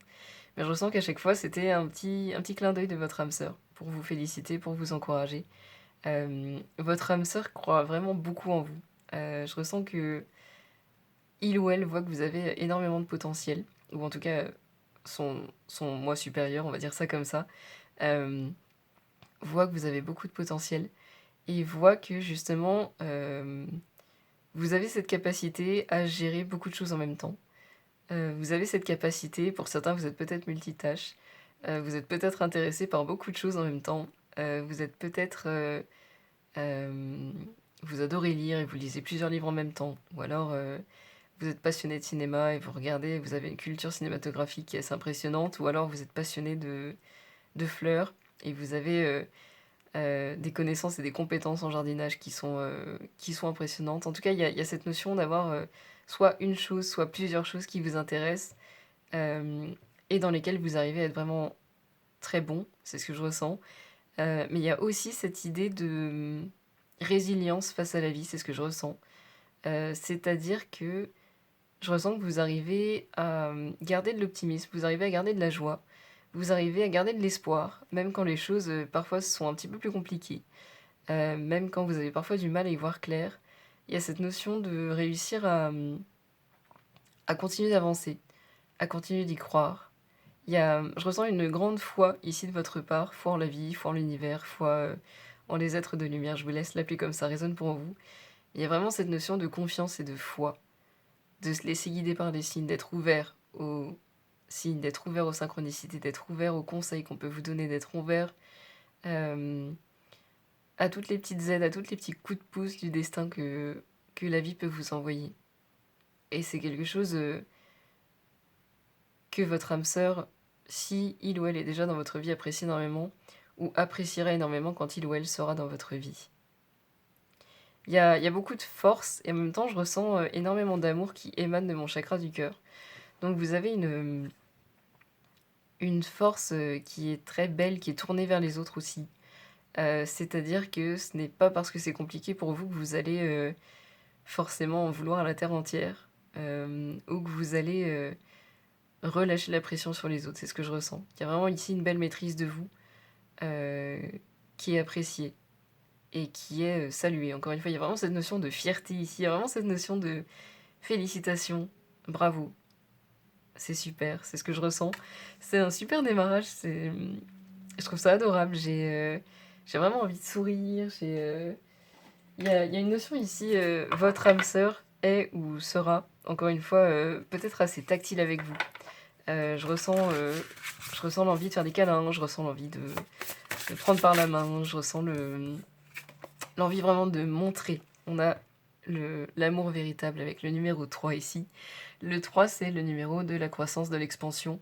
Mais je ressens qu'à chaque fois, c'était un petit clin d'œil de votre âme sœur pour vous féliciter, pour vous encourager. Votre âme sœur croit vraiment beaucoup en vous. Je ressens qu'il ou elle voit que vous avez énormément de potentiel, ou en tout cas, son moi supérieur, on va dire ça comme ça, hem, voit que vous avez beaucoup de potentiel et voit que justement, vous avez cette capacité à gérer beaucoup de choses en même temps. Vous avez cette capacité, pour certains, vous êtes peut-être multitâches, vous êtes peut-être intéressés par beaucoup de choses en même temps, vous êtes peut-être, hem, vous adorez lire et vous lisez plusieurs livres en même temps, ou alors, vous êtes passionné de cinéma et vous avez une culture cinématographique qui est assez impressionnante, ou alors vous êtes passionné de fleurs et vous avez, des connaissances et des compétences en jardinage qui sont impressionnantes. En tout cas, il y a cette notion d'avoir, soit une chose, soit plusieurs choses qui vous intéressent, hem et dans lesquelles vous arrivez à être vraiment très bon, c'est ce que je ressens. Mais il y a aussi cette idée de, résilience face à la vie, c'est ce que je ressens. C'est-à-dire que je ressens que vous arrivez à, garder de l'optimisme, vous arrivez à garder de la joie, vous arrivez à garder de l'espoir, même quand les choses, parfois sont un petit peu plus compliquées. Même quand vous avez parfois du mal à y voir clair. Il y a cette notion de réussir à continuer d'avancer, à continuer d'y croire. Je ressens une grande foi ici de votre part, foi en la vie, foi en l'univers, foi, en les êtres de lumière. Je vous laisse l'appeler comme ça résonne pour vous. Il y a vraiment cette notion de confiance et de foi, de se laisser guider par les signes, d'être ouvert aux signes, d'être ouvert aux synchronicités, d'être ouvert aux conseils qu'on peut vous donner, d'être ouvert, hem, à toutes les petites aides, à tous les petits coups de pouce du destin que la vie peut vous envoyer. Et c'est quelque chose, que votre âme sœur, si il ou elle est déjà dans votre vie, apprécie énormément ou appréciera énormément quand il ou elle sera dans votre vie. Il y a beaucoup de force et en même temps, je ressens, énormément d'amour qui émane de mon chakra du cœur. Donc vous avez une force, qui est très belle, qui est tournée vers les autres aussi. C'est-à-dire que ce n'est pas parce que c'est compliqué pour vous que vous allez, forcément en vouloir à la terre entière, ou que vous allez, relâcher la pression sur les autres. C'est ce que je ressens. Il y a vraiment ici une belle maîtrise de vous, heu, qui est appréciée et qui est, saluée. Encore une fois, il y a vraiment cette notion de fierté ici, il y a vraiment cette notion de félicitations, bravo, c'est super, c'est ce que je ressens. C'est un super démarrage, je trouve ça adorable. J'ai vraiment envie de sourire, il y a une notion ici, votre âme sœur est ou sera, encore une fois, peut-être assez tactile avec vous. Je ressens l'envie de faire des câlins, je ressens l'envie de prendre par la main, je ressens l'envie vraiment de montrer. On a l'amour véritable avec le numéro 3 ici. Le 3, c'est le numéro de la croissance, de l'expansion,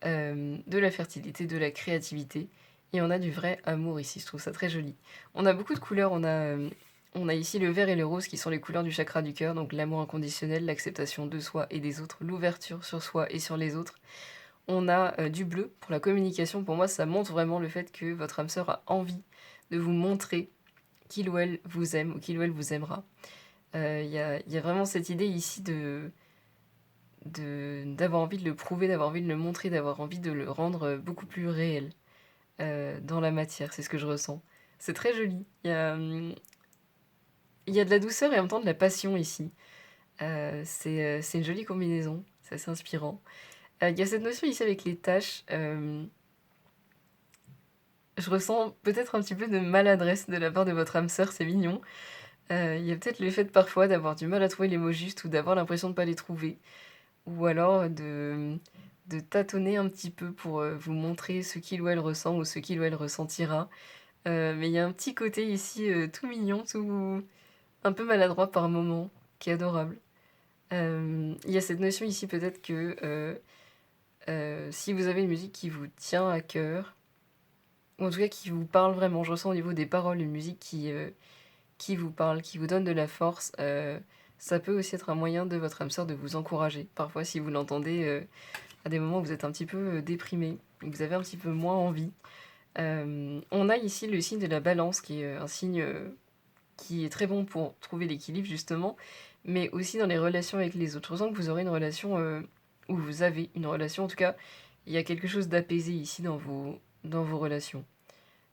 de la fertilité, de la créativité et on a du vrai amour ici, je trouve ça très joli. On a beaucoup de couleurs, on a ici le vert et le rose qui sont les couleurs du chakra du cœur, donc l'amour inconditionnel, l'acceptation de soi et des autres, l'ouverture sur soi et sur les autres. On a, du bleu pour la communication. Pour moi, ça montre vraiment le fait que votre âme sœur a envie de vous montrer qu'il ou elle vous aime ou qu'il ou elle vous aimera. Il y a vraiment cette idée ici d'avoir envie de le prouver, d'avoir envie de le montrer, d'avoir envie de le rendre, beaucoup plus réel, dans la matière. C'est ce que je ressens. C'est très joli. Il y a de la douceur et en même temps de la passion ici. C'est une jolie combinaison, c'est assez inspirant. Il y a cette notion ici avec les tâches, je ressens peut-être un petit peu de maladresse de la part de votre âme sœur, c'est mignon. Il y a peut-être le fait parfois d'avoir du mal à trouver les mots justes ou d'avoir l'impression de ne pas les trouver. Ou alors de tâtonner un petit peu pour, vous montrer ce qu'il ou elle ressent ou ce qu'il ou elle ressentira. Mais il y a un petit côté ici, tout mignon, tout un peu maladroit par moments, qui est adorable. Il y a cette notion ici peut-être que, si vous avez une musique qui vous tient à cœur, ou en tout cas qui vous parle vraiment, je ressens au niveau des paroles une musique qui vous parle, qui vous donne de la force, ça peut aussi être un moyen de votre âme sœur de vous encourager. Parfois, si vous l'entendez, à des moments où vous êtes un petit peu, déprimé, et que vous avez un petit peu moins envie. On a ici le signe de la Balance qui est, un signe, qui est très bon pour trouver l'équilibre justement, mais aussi dans les relations avec les autres. Je ressens que vous aurez une relation, ou vous avez une relation, en tout cas, il y a quelque chose d'apaisé ici dans vos relations.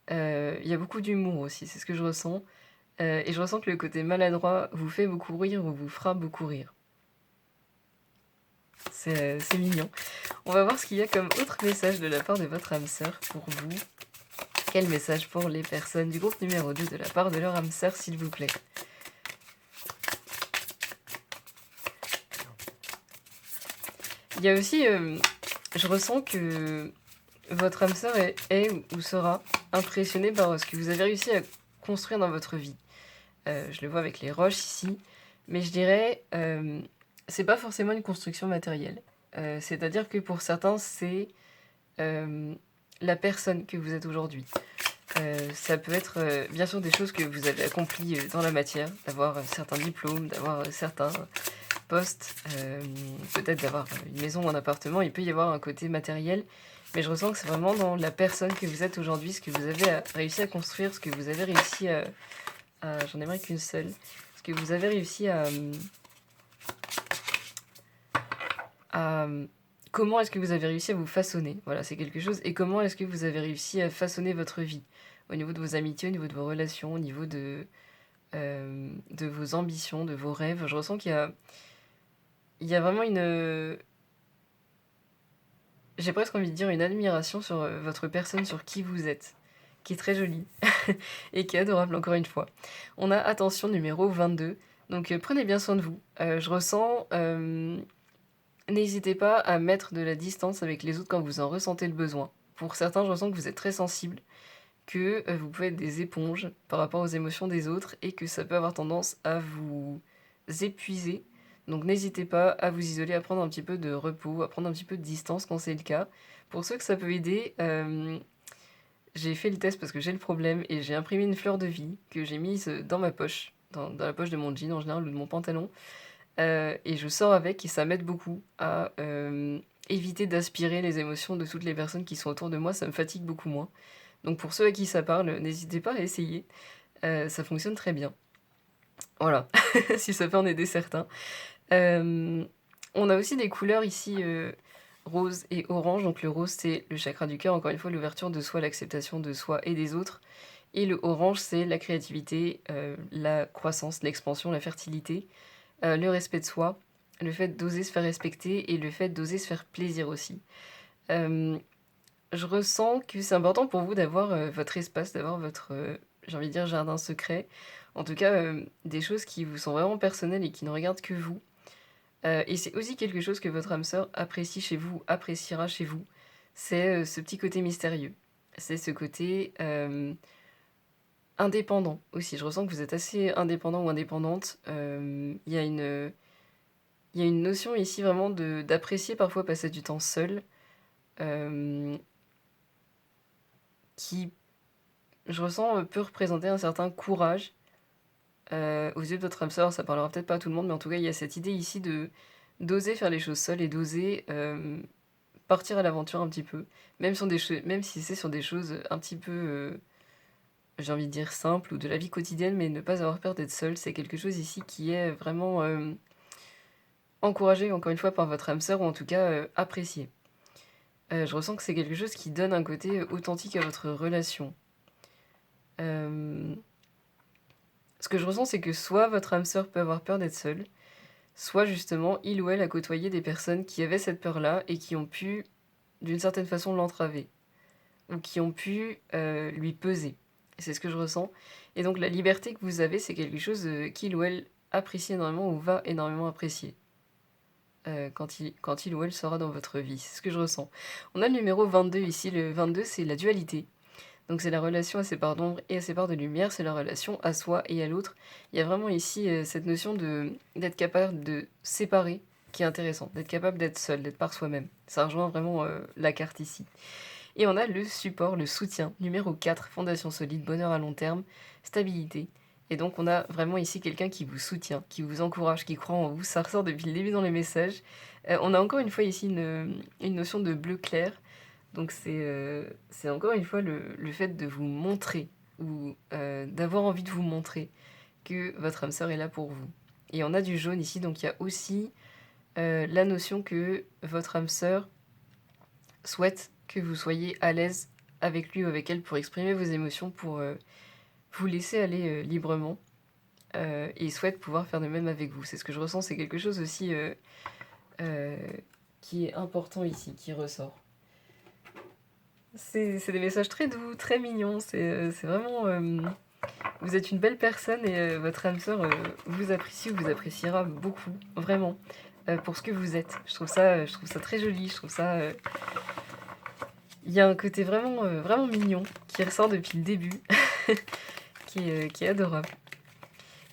Il y a beaucoup d'humour aussi, c'est ce que je ressens, et je ressens que le côté maladroit vous fait beaucoup rire ou vous fera beaucoup rire. C'est mignon. On va voir ce qu'il y a comme autre message de la part de votre âme sœur pour vous. Quel message pour les personnes du groupe numéro 2 de la part de leur âme sœur, s'il vous plaît? Il y a aussi, je ressens que votre âme sœur est ou sera impressionnée par ce que vous avez réussi à construire dans votre vie. Je le vois avec les roches ici, mais je dirais, c'est pas forcément une construction matérielle. C'est-à-dire que pour certains, c'est la personne que vous êtes aujourd'hui. Ça peut être bien sûr des choses que vous avez accomplies dans la matière, d'avoir certains diplômes, d'avoir certains postes, peut-être d'avoir une maison ou un appartement. Il peut y avoir un côté matériel, mais je ressens que c'est vraiment dans la personne que vous êtes aujourd'hui, ce que vous avez réussi à construire, ce que vous avez réussi j'en aimerais qu'une seule, ce que vous avez réussi à comment est-ce que vous avez réussi à vous façonner? Voilà, c'est quelque chose. Et comment est-ce que vous avez réussi à façonner votre vie? Au niveau de vos amitiés, au niveau de vos relations, au niveau de vos ambitions, de vos rêves. Je ressens il y a vraiment une... J'ai presque envie de dire une admiration sur votre personne, sur qui vous êtes, qui est très jolie et qui est adorable encore une fois. On a attention numéro 22. Donc prenez bien soin de vous. Je ressens... N'hésitez pas à mettre de la distance avec les autres quand vous en ressentez le besoin. Pour certains, je ressens que vous êtes très sensible, que vous pouvez être des éponges par rapport aux émotions des autres et que ça peut avoir tendance à vous épuiser. Donc n'hésitez pas à vous isoler, à prendre un petit peu de repos, à prendre un petit peu de distance quand c'est le cas. Pour ceux que ça peut aider, j'ai fait le test parce que j'ai le problème et j'ai imprimé une fleur de vie que j'ai mise dans ma poche, dans la poche de mon jean en général ou de mon pantalon. Et je sors avec et ça m'aide beaucoup à éviter d'aspirer les émotions de toutes les personnes qui sont autour de moi, ça me fatigue beaucoup moins. Donc pour ceux à qui ça parle, n'hésitez pas à essayer, ça fonctionne très bien. Voilà, si ça peut en aider certains. On a aussi des couleurs ici, rose et orange. Donc le rose, c'est le chakra du cœur, encore une fois, l'ouverture de soi, l'acceptation de soi et des autres. Et le orange, c'est la créativité, la croissance, l'expansion, la fertilité, le respect de soi, le fait d'oser se faire respecter et le fait d'oser se faire plaisir aussi. Je ressens que c'est important pour vous d'avoir votre espace, d'avoir votre, j'ai envie de dire, jardin secret. En tout cas, des choses qui vous sont vraiment personnelles et qui ne regardent que vous. Et c'est aussi quelque chose que votre âme sœur apprécie chez vous, appréciera chez vous. C'est ce petit côté mystérieux. C'est ce côté indépendant aussi. Je ressens que vous êtes assez indépendant ou indépendante. Il y a une notion ici vraiment d'apprécier parfois passer du temps seul, qui, je ressens, peut représenter un certain courage. Aux yeux de votre âme sœur, ça parlera peut-être pas à tout le monde, mais en tout cas, il y a cette idée ici d'oser faire les choses seul et d'oser partir à l'aventure un petit peu, même si c'est sur des choses un petit peu, j'ai envie de dire simples ou de la vie quotidienne, mais ne pas avoir peur d'être seul, c'est quelque chose ici qui est vraiment encouragé, encore une fois, par votre âme sœur, ou en tout cas apprécié. Je ressens que c'est quelque chose qui donne un côté authentique à votre relation. Ce que je ressens, c'est que soit votre âme sœur peut avoir peur d'être seule, soit justement il ou elle a côtoyé des personnes qui avaient cette peur-là et qui ont pu, d'une certaine façon, l'entraver, ou qui ont pu lui peser. Et c'est ce que je ressens. Et donc la liberté que vous avez, c'est quelque chose qu'il ou elle apprécie énormément ou va énormément apprécier. Quand il ou elle sera dans votre vie. C'est ce que je ressens. On a le numéro 22 ici. Le 22, c'est la dualité. Donc c'est la relation à ses parts d'ombre et à ses parts de lumière. C'est la relation à soi et à l'autre. Il y a vraiment ici cette notion d'être capable de séparer qui est intéressant, d'être capable d'être seul, d'être par soi-même. Ça rejoint vraiment la carte ici. Et on a le support, le soutien, numéro 4, fondation solide, bonheur à long terme, stabilité. Et donc on a vraiment ici quelqu'un qui vous soutient, qui vous encourage, qui croit en vous. Ça ressort depuis le début dans les messages. On a encore une fois ici une notion de bleu clair. Donc c'est encore une fois le fait de vous montrer ou d'avoir envie de vous montrer que votre âme sœur est là pour vous. Et on a du jaune ici, donc il y a aussi la notion que votre âme sœur souhaite que vous soyez à l'aise avec lui ou avec elle pour exprimer vos émotions, pour vous laisser aller librement, et souhaite pouvoir faire de même avec vous. C'est ce que je ressens, c'est quelque chose aussi euh, qui est important ici, qui ressort. C'est des messages très doux, très mignons, c'est vraiment... vous êtes une belle personne et votre âme sœur vous apprécie ou vous appréciera beaucoup, vraiment, pour ce que vous êtes. Je trouve ça très joli, je trouve ça... Il y a un côté vraiment, vraiment mignon qui ressort depuis le début, qui est adorable.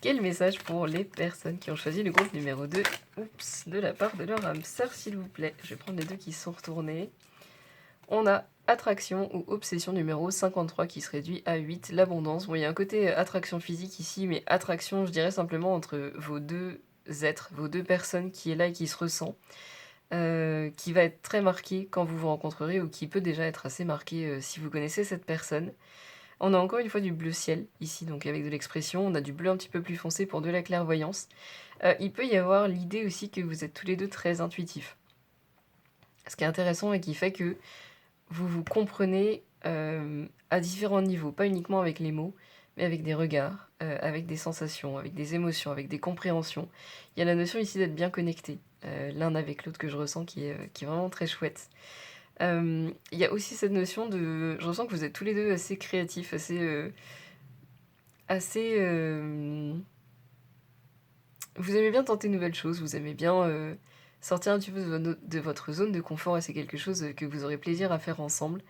Quel message pour les personnes qui ont choisi le groupe numéro 2, de la part de leur âme sœur, s'il vous plaît. Je vais prendre les deux qui sont retournés. On a attraction ou obsession numéro 53 qui se réduit à 8, l'abondance. Bon, il y a un côté attraction physique ici, mais attraction, je dirais simplement entre vos deux êtres, vos deux personnes qui est là et qui se ressent. Qui va être très marqué quand vous vous rencontrerez ou qui peut déjà être assez marqué si vous connaissez cette personne. On a encore une fois du bleu ciel ici, donc avec de l'expression. On a du bleu un petit peu plus foncé pour de la clairvoyance. Il peut y avoir l'idée aussi que vous êtes tous les deux très intuitifs. Ce qui est intéressant et qui fait que vous vous comprenez à différents niveaux, pas uniquement avec les mots, mais avec des regards, avec des sensations, avec des émotions, avec des compréhensions. Il y a la notion ici d'être bien connecté, l'un avec l'autre que je ressens qui est vraiment très chouette. Il y a aussi cette notion de... Je ressens que vous êtes tous les deux assez créatifs, assez vous aimez bien tenter de nouvelles choses, vous aimez bien sortir un petit peu de votre zone de confort et c'est quelque chose que vous aurez plaisir à faire ensemble.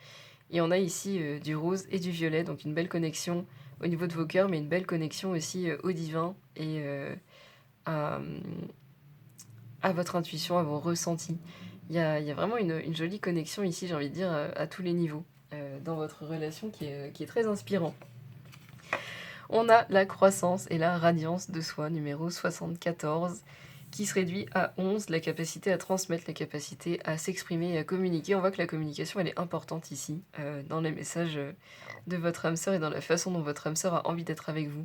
Et on a ici du rose et du violet, donc une belle connexion au niveau de vos cœurs, mais une belle connexion aussi au divin et à, à votre intuition, à vos ressentis. Il y a vraiment une jolie connexion ici, j'ai envie de dire, à tous les niveaux, dans votre relation qui est très inspirant. On a la croissance et la radiance de soi, numéro 74, qui se réduit à 11, la capacité à transmettre, la capacité à s'exprimer et à communiquer. On voit que la communication, elle est importante ici, dans les messages de votre âme sœur et dans la façon dont votre âme sœur a envie d'être avec vous.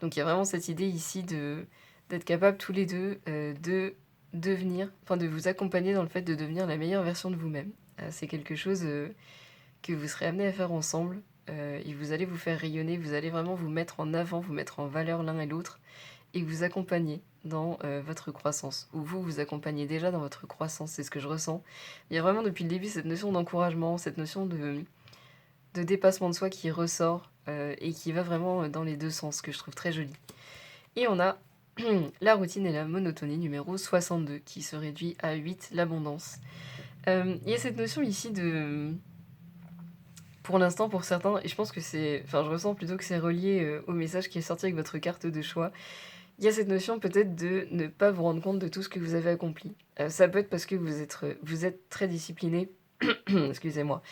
Donc il y a vraiment cette idée ici d'être capable tous les deux de devenir, enfin de vous accompagner dans le fait de devenir la meilleure version de vous-même. C'est quelque chose que vous serez amenés à faire ensemble. Et vous allez vous faire rayonner, vous allez vraiment vous mettre en avant, vous mettre en valeur l'un et l'autre, et vous accompagner dans votre croissance. Ou vous, vous accompagnez déjà dans votre croissance, c'est ce que je ressens. Il y a vraiment depuis le début cette notion d'encouragement, cette notion de dépassement de soi qui ressort et qui va vraiment dans les deux sens, que je trouve très joli. Et on a la routine et la monotonie, numéro 62, qui se réduit à 8, l'abondance. Il y a cette notion ici de... Pour l'instant, pour certains, et je pense que c'est... Enfin, je ressens plutôt que c'est relié au message qui est sorti avec votre carte de choix. Il y a cette notion peut-être de ne pas vous rendre compte de tout ce que vous avez accompli. Ça peut être parce que vous êtes très discipliné, excusez-moi,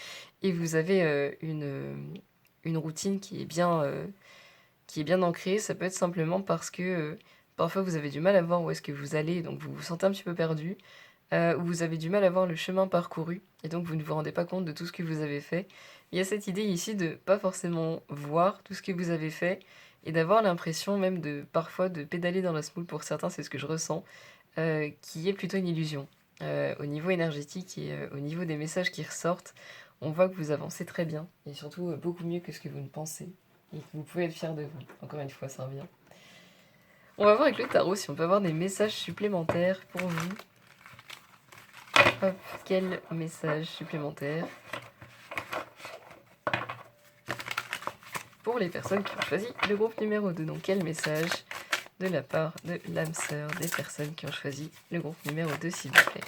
et vous avez une routine qui est bien ancrée. Ça peut être simplement parce que parfois vous avez du mal à voir où est-ce que vous allez, donc vous vous sentez un petit peu perdu, ou vous avez du mal à voir le chemin parcouru, et donc vous ne vous rendez pas compte de tout ce que vous avez fait. Il y a cette idée ici de pas forcément voir tout ce que vous avez fait, et d'avoir l'impression même de parfois de pédaler dans la semoule pour certains, c'est ce que je ressens, qui est plutôt une illusion. Au niveau énergétique et au niveau des messages qui ressortent, on voit que vous avancez très bien, et surtout beaucoup mieux que ce que vous ne pensez, et que vous pouvez être fier de vous. Encore une fois, ça revient. On va voir avec le tarot si on peut avoir des messages supplémentaires pour vous. Hop, quel message supplémentaire pour les personnes qui ont choisi le groupe numéro 2. Donc quel message de la part de l'âme sœur des personnes qui ont choisi le groupe numéro 2, s'il vous plaît.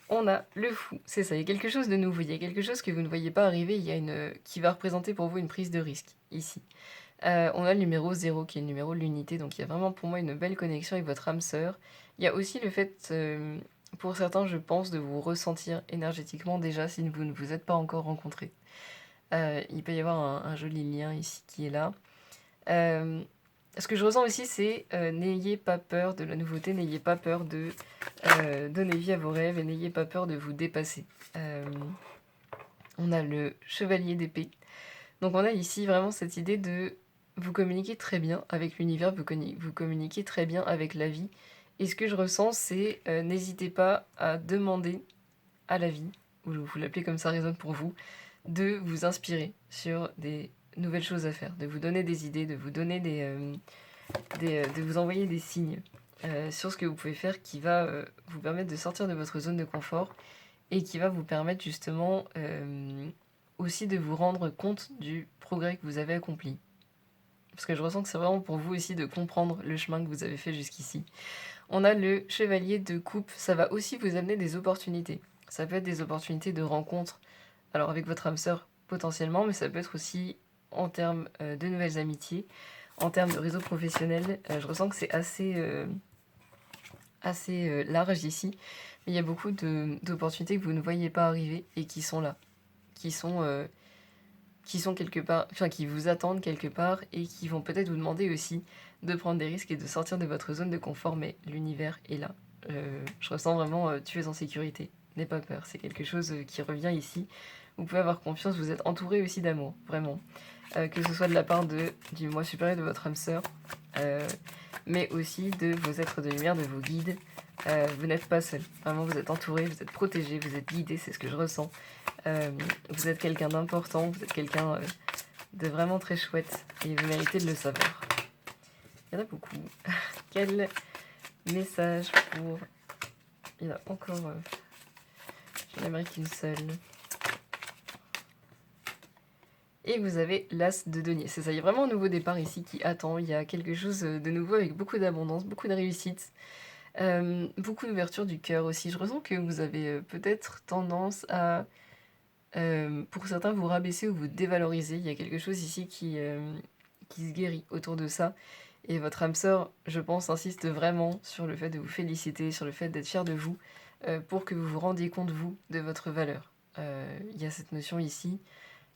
On a le fou, c'est ça, il y a quelque chose de nouveau, il y a quelque chose que vous ne voyez pas arriver, il y a qui va représenter pour vous une prise de risque, ici. On a le numéro 0 qui est le numéro de l'unité, donc il y a vraiment pour moi une belle connexion avec votre âme sœur. Il y a aussi le fait, pour certains, je pense, de vous ressentir énergétiquement déjà si vous ne vous êtes pas encore rencontrés. Il peut y avoir un joli lien ici qui est là. Ce que je ressens aussi, c'est n'ayez pas peur de la nouveauté, n'ayez pas peur de donner vie à vos rêves et n'ayez pas peur de vous dépasser. On a le chevalier d'épée. Donc on a ici vraiment cette idée de vous communiquer très bien avec l'univers, vous communiquer très bien avec la vie. Et ce que je ressens, c'est n'hésitez pas à demander à la vie, ou vous l'appelez comme ça résonne pour vous, de vous inspirer sur des nouvelles choses à faire, de vous donner des idées, de vous donner de vous envoyer des signes sur ce que vous pouvez faire qui va vous permettre de sortir de votre zone de confort et qui va vous permettre justement aussi de vous rendre compte du progrès que vous avez accompli. Parce que je ressens que c'est vraiment pour vous aussi de comprendre le chemin que vous avez fait jusqu'ici. On a le chevalier de coupe, ça va aussi vous amener des opportunités. Ça peut être des opportunités de rencontres, alors avec votre âme sœur potentiellement, mais ça peut être aussi en termes de nouvelles amitiés, en termes de réseau professionnel. Je ressens que c'est assez large ici, mais il y a beaucoup d'opportunités que vous ne voyez pas arriver et qui sont là, qui sont quelque part, enfin qui vous attendent quelque part et qui vont peut-être vous demander aussi de prendre des risques et de sortir de votre zone de confort, mais l'univers est là. Je ressens vraiment tu es en sécurité, n'aie pas peur, c'est quelque chose qui revient ici. Vous pouvez avoir confiance, vous êtes entouré aussi d'amour, vraiment. Que ce soit de la part du moi supérieur de votre âme sœur, mais aussi de vos êtres de lumière, de vos guides. Vous n'êtes pas seul, vraiment vous êtes entouré, vous êtes protégé, vous êtes guidé, c'est ce que je ressens. Vous êtes quelqu'un d'important, vous êtes quelqu'un de vraiment très chouette et vous méritez de le savoir. Il y en a beaucoup. Quel message pour... Il y en a encore... J'en aimerais qu'une seule. Et vous avez l'as de denier. C'est ça, il y a vraiment un nouveau départ ici qui attend. Il y a quelque chose de nouveau avec beaucoup d'abondance, beaucoup de réussite. Beaucoup d'ouverture du cœur aussi. Je ressens que vous avez peut-être tendance à... pour certains, vous rabaisser ou vous dévaloriser. Il y a quelque chose ici qui se guérit autour de ça. Et votre âme sœur, je pense, insiste vraiment sur le fait de vous féliciter, sur le fait d'être fier de vous, pour que vous vous rendiez compte, vous, de votre valeur. Il y a cette notion ici.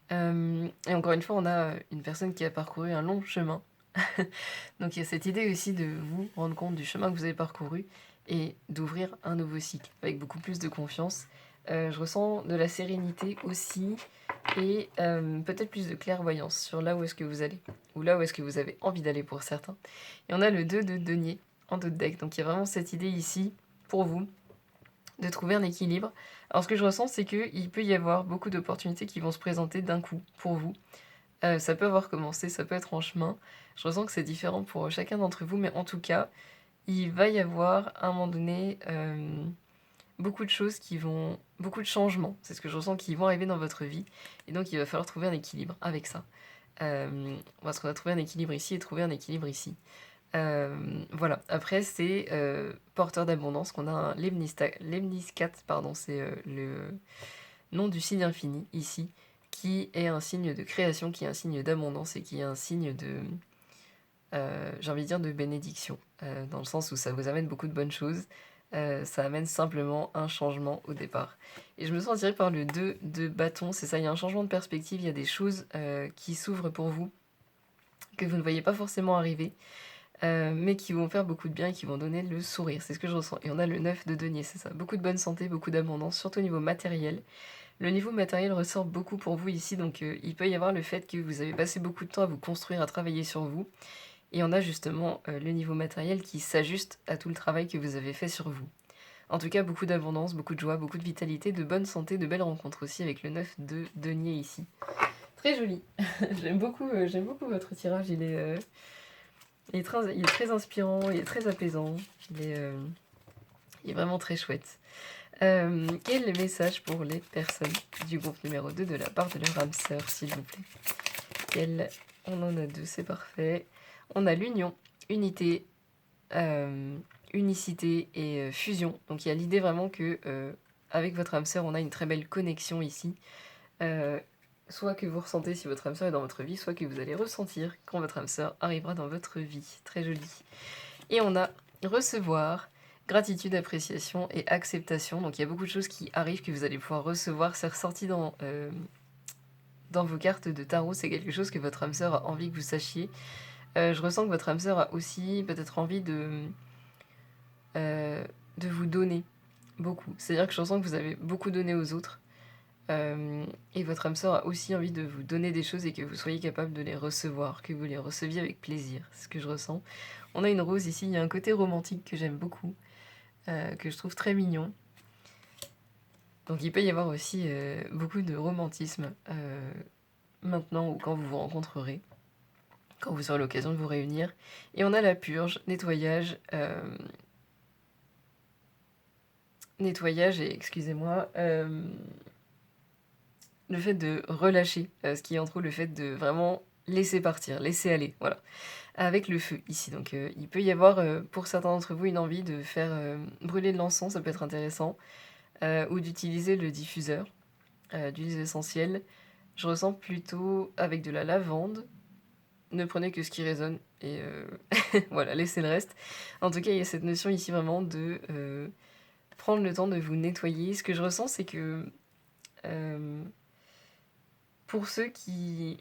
Et encore une fois, on a une personne qui a parcouru un long chemin. Donc il y a cette idée aussi de vous rendre compte du chemin que vous avez parcouru et d'ouvrir un nouveau cycle avec beaucoup plus de confiance. Je ressens de la sérénité aussi et peut-être plus de clairvoyance sur là où est-ce que vous allez ou là où est-ce que vous avez envie d'aller pour certains. Et on a le 2 de denier en dos de deck. Donc il y a vraiment cette idée ici pour vous de trouver un équilibre. Alors ce que je ressens, c'est qu'il peut y avoir beaucoup d'opportunités qui vont se présenter d'un coup pour vous. Ça peut avoir commencé, ça peut être en chemin. Je ressens que c'est différent pour chacun d'entre vous, mais en tout cas, il va y avoir à un moment donné beaucoup de choses beaucoup de changements, c'est ce que je ressens, qui vont arriver dans votre vie. Et donc il va falloir trouver un équilibre avec ça. Parce qu'on a trouvé un équilibre ici et trouver un équilibre ici. Voilà, après c'est porteur d'abondance qu'on a un Lemniscat, pardon, c'est le nom du signe infini ici, qui est un signe de création, qui est un signe d'abondance et qui est un signe de, j'ai envie de dire, de bénédiction, dans le sens où ça vous amène beaucoup de bonnes choses, ça amène simplement un changement au départ. Et je me sens attirée par le 2 de bâton, c'est ça, il y a un changement de perspective, il y a des choses qui s'ouvrent pour vous, que vous ne voyez pas forcément arriver, mais qui vont faire beaucoup de bien et qui vont donner le sourire, c'est ce que je ressens. Et on a le 9 de denier, c'est ça, beaucoup de bonne santé, beaucoup d'abondance, surtout au niveau matériel. Le niveau matériel ressort beaucoup pour vous ici, donc il peut y avoir le fait que vous avez passé beaucoup de temps à vous construire, à travailler sur vous, et on a justement le niveau matériel qui s'ajuste à tout le travail que vous avez fait sur vous. En tout cas, beaucoup d'abondance, beaucoup de joie, beaucoup de vitalité, de bonne santé, de belles rencontres aussi avec le 9 de denier ici. Très joli. J'aime beaucoup votre tirage, il est très inspirant, il est très apaisant, il est vraiment très chouette. Quel est le message pour les personnes du groupe numéro 2 de la part de leur âme sœur, s'il vous plaît? On en a 2, c'est parfait. On a l'union, unité, unicité et fusion. Donc il y a l'idée vraiment que avec votre âme sœur, on a une très belle connexion ici. Soit que vous ressentez si votre âme sœur est dans votre vie, soit que vous allez ressentir quand votre âme sœur arrivera dans votre vie. Très joli. Et on a recevoir gratitude, appréciation et acceptation. Donc il y a beaucoup de choses qui arrivent que vous allez pouvoir recevoir. C'est ressorti dans vos cartes de tarot, c'est quelque chose que votre âme sœur a envie que vous sachiez. Je ressens que votre âme sœur a aussi peut-être envie de vous donner beaucoup. C'est-à-dire que je ressens que vous avez beaucoup donné aux autres. Et votre âme sœur a aussi envie de vous donner des choses et que vous soyez capable de les recevoir, que vous les receviez avec plaisir. C'est ce que je ressens. On a une rose ici, il y a un côté romantique que j'aime beaucoup, que je trouve très mignon. Donc il peut y avoir aussi beaucoup de romantisme maintenant ou quand vous vous rencontrerez, quand vous aurez l'occasion de vous réunir. Et on a la purge, nettoyage et, excusez-moi, le fait de relâcher ce qui est en trop, le fait de vraiment laisser partir, laisser aller, voilà. Avec le feu ici, donc il peut y avoir pour certains d'entre vous une envie de faire brûler de l'encens, ça peut être intéressant, ou d'utiliser le diffuseur d'huiles essentielles. Je ressens plutôt avec de la lavande. Ne prenez que ce qui résonne et voilà, laissez le reste. En tout cas, il y a cette notion ici vraiment de prendre le temps de vous nettoyer. Ce que je ressens, c'est que pour ceux qui,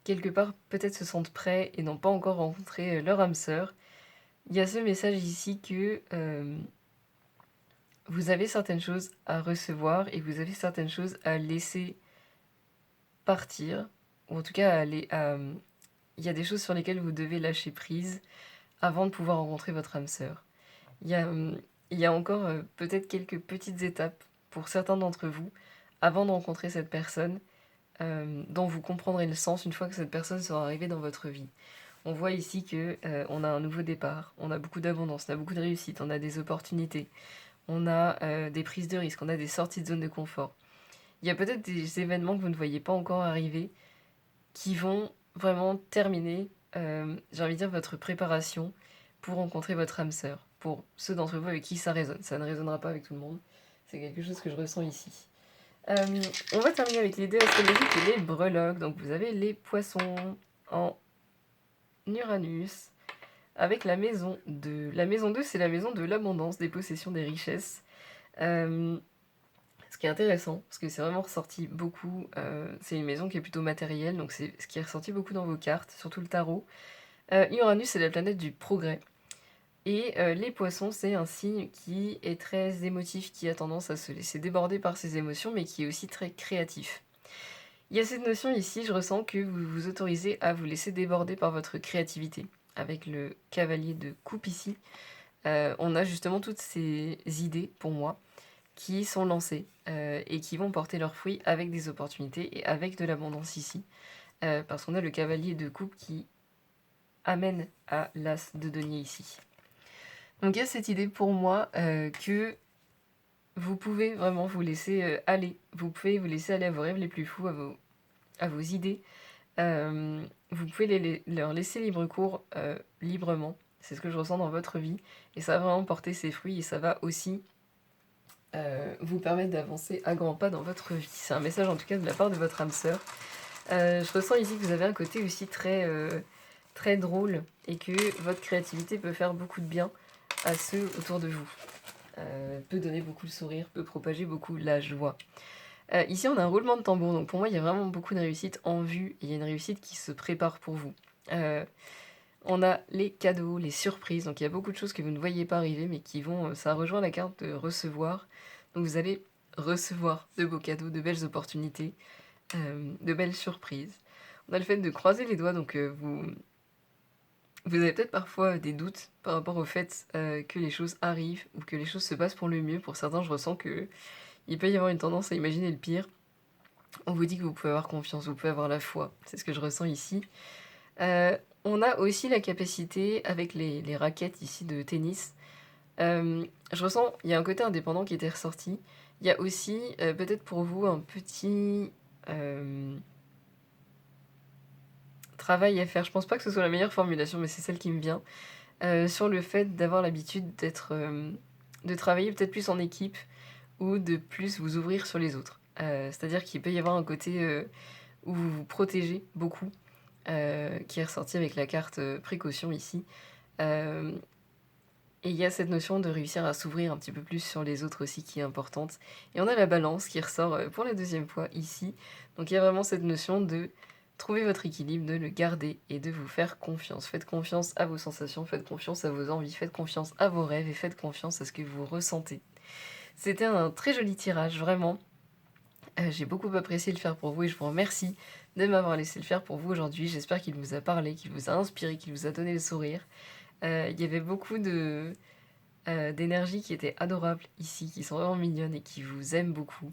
quelque part, peut-être se sentent prêts et n'ont pas encore rencontré leur âme sœur, il y a ce message ici que vous avez certaines choses à recevoir et vous avez certaines choses à laisser partir, ou en tout cas il y a des choses sur lesquelles vous devez lâcher prise avant de pouvoir rencontrer votre âme sœur. Il y a, il y a encore peut-être quelques petites étapes pour certains d'entre vous avant de rencontrer cette personne dont vous comprendrez le sens une fois que cette personne sera arrivée dans votre vie. On voit ici que on a un nouveau départ, on a beaucoup d'abondance, on a beaucoup de réussite, on a des opportunités, on a des prises de risques, on a des sorties de zone de confort. Il y a peut-être des événements que vous ne voyez pas encore arriver qui vont vraiment terminer, j'ai envie de dire, votre préparation pour rencontrer votre âme sœur. Pour ceux d'entre vous avec qui ça résonne. Ça ne résonnera pas avec tout le monde. C'est quelque chose que je ressens ici. On va terminer avec les dés astrologiques et les breloques. Donc vous avez les poissons en Uranus avec la maison 2. La maison 2, c'est la maison de l'abondance, des possessions, des richesses. Ce qui est intéressant, parce que c'est vraiment ressorti beaucoup, c'est une maison qui est plutôt matérielle, donc c'est ce qui est ressorti beaucoup dans vos cartes, surtout le tarot. Uranus, c'est la planète du progrès. Et les poissons, c'est un signe qui est très émotif, qui a tendance à se laisser déborder par ses émotions, mais qui est aussi très créatif. Il y a cette notion ici, je ressens que vous vous autorisez à vous laisser déborder par votre créativité. Avec le cavalier de coupe ici, on a justement toutes ces idées, pour moi, qui sont lancées et qui vont porter leurs fruits avec des opportunités et avec de l'abondance ici. Parce qu'on a le cavalier de coupe qui amène à l'as de denier ici. Donc il y a cette idée pour moi que vous pouvez vraiment vous laisser aller. Vous pouvez vous laisser aller à vos rêves les plus fous, à vos idées. Vous pouvez leur laisser libre cours librement. C'est ce que je ressens dans votre vie. Et ça va vraiment porter ses fruits et ça va aussi vous permettre d'avancer à grands pas dans votre vie. C'est un message en tout cas de la part de votre âme sœur. Je ressens ici que vous avez un côté aussi très drôle et que votre créativité peut faire beaucoup de bien à ceux autour de vous. Peut donner beaucoup de sourire, peut propager beaucoup la joie. Ici, on a un roulement de tambour, donc pour moi, il y a vraiment beaucoup de réussite en vue, et il y a une réussite qui se prépare pour vous. On a les cadeaux, les surprises, donc il y a beaucoup de choses que vous ne voyez pas arriver, mais qui vont... ça rejoint la carte de recevoir, donc vous allez recevoir de beaux cadeaux, de belles opportunités, de belles surprises. On a le fait de croiser les doigts, donc vous avez peut-être parfois des doutes par rapport au fait que les choses arrivent ou que les choses se passent pour le mieux. Pour certains, je ressens que il peut y avoir une tendance à imaginer le pire. On vous dit que vous pouvez avoir confiance, vous pouvez avoir la foi. C'est ce que je ressens ici. On a aussi la capacité, avec les raquettes ici de tennis, je ressens, il y a un côté indépendant qui était ressorti. Il y a aussi, peut-être pour vous, un petit travail à faire. Je pense pas que ce soit la meilleure formulation, mais c'est celle qui me vient. Sur le fait d'avoir l'habitude de travailler peut-être plus en équipe ou de plus vous ouvrir sur les autres. C'est-à-dire qu'il peut y avoir un côté où vous vous protégez beaucoup, qui est ressorti avec la carte précaution ici. Et il y a cette notion de réussir à s'ouvrir un petit peu plus sur les autres aussi qui est importante. Et on a la balance qui ressort pour la deuxième fois ici. Donc il y a vraiment cette notion de trouver votre équilibre, de le garder et de vous faire confiance. Faites confiance à vos sensations, faites confiance à vos envies, faites confiance à vos rêves et faites confiance à ce que vous ressentez. C'était un très joli tirage, vraiment. J'ai beaucoup apprécié le faire pour vous et je vous remercie de m'avoir laissé le faire pour vous aujourd'hui. J'espère qu'il vous a parlé, qu'il vous a inspiré, qu'il vous a donné le sourire. Il y avait beaucoup d'énergie qui était adorable ici, qui sont vraiment mignonnes et qui vous aiment beaucoup.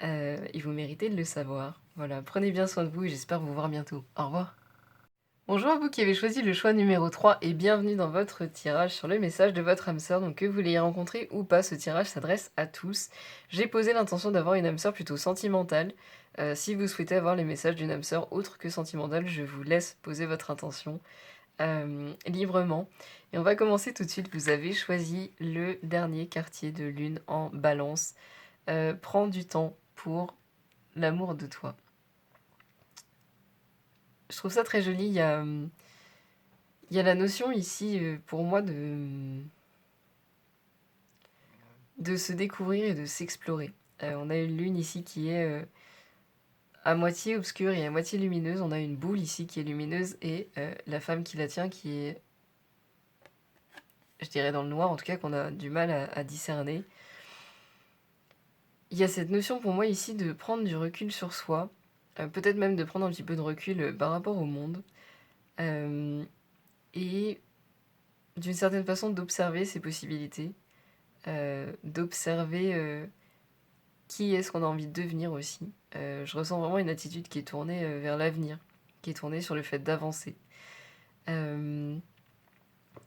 Et vous méritez de le savoir. Voilà, prenez bien soin de vous et j'espère vous voir bientôt. Au revoir. Bonjour à vous qui avez choisi le choix numéro 3 et bienvenue dans votre tirage sur le message de votre âme sœur. Donc que vous l'ayez rencontré ou pas, ce tirage s'adresse à tous. J'ai posé l'intention d'avoir une âme sœur plutôt sentimentale. Si vous souhaitez avoir les messages d'une âme sœur autre que sentimentale, je vous laisse poser votre intention librement. Et on va commencer tout de suite. Vous avez choisi le dernier quartier de lune en balance. Prends du temps pour l'amour de toi. Je trouve ça très joli. Il y a la notion ici, pour moi, de se découvrir et de s'explorer. On a une lune ici qui est à moitié obscure et à moitié lumineuse. On a une boule ici qui est lumineuse et la femme qui la tient qui est, je dirais, dans le noir, en tout cas qu'on a du mal à discerner. Il y a cette notion pour moi ici de prendre du recul sur soi, peut-être même de prendre un petit peu de recul par rapport au monde, et d'une certaine façon d'observer ses possibilités, d'observer qui est-ce qu'on a envie de devenir aussi. Je ressens vraiment une attitude qui est tournée vers l'avenir, qui est tournée sur le fait d'avancer. On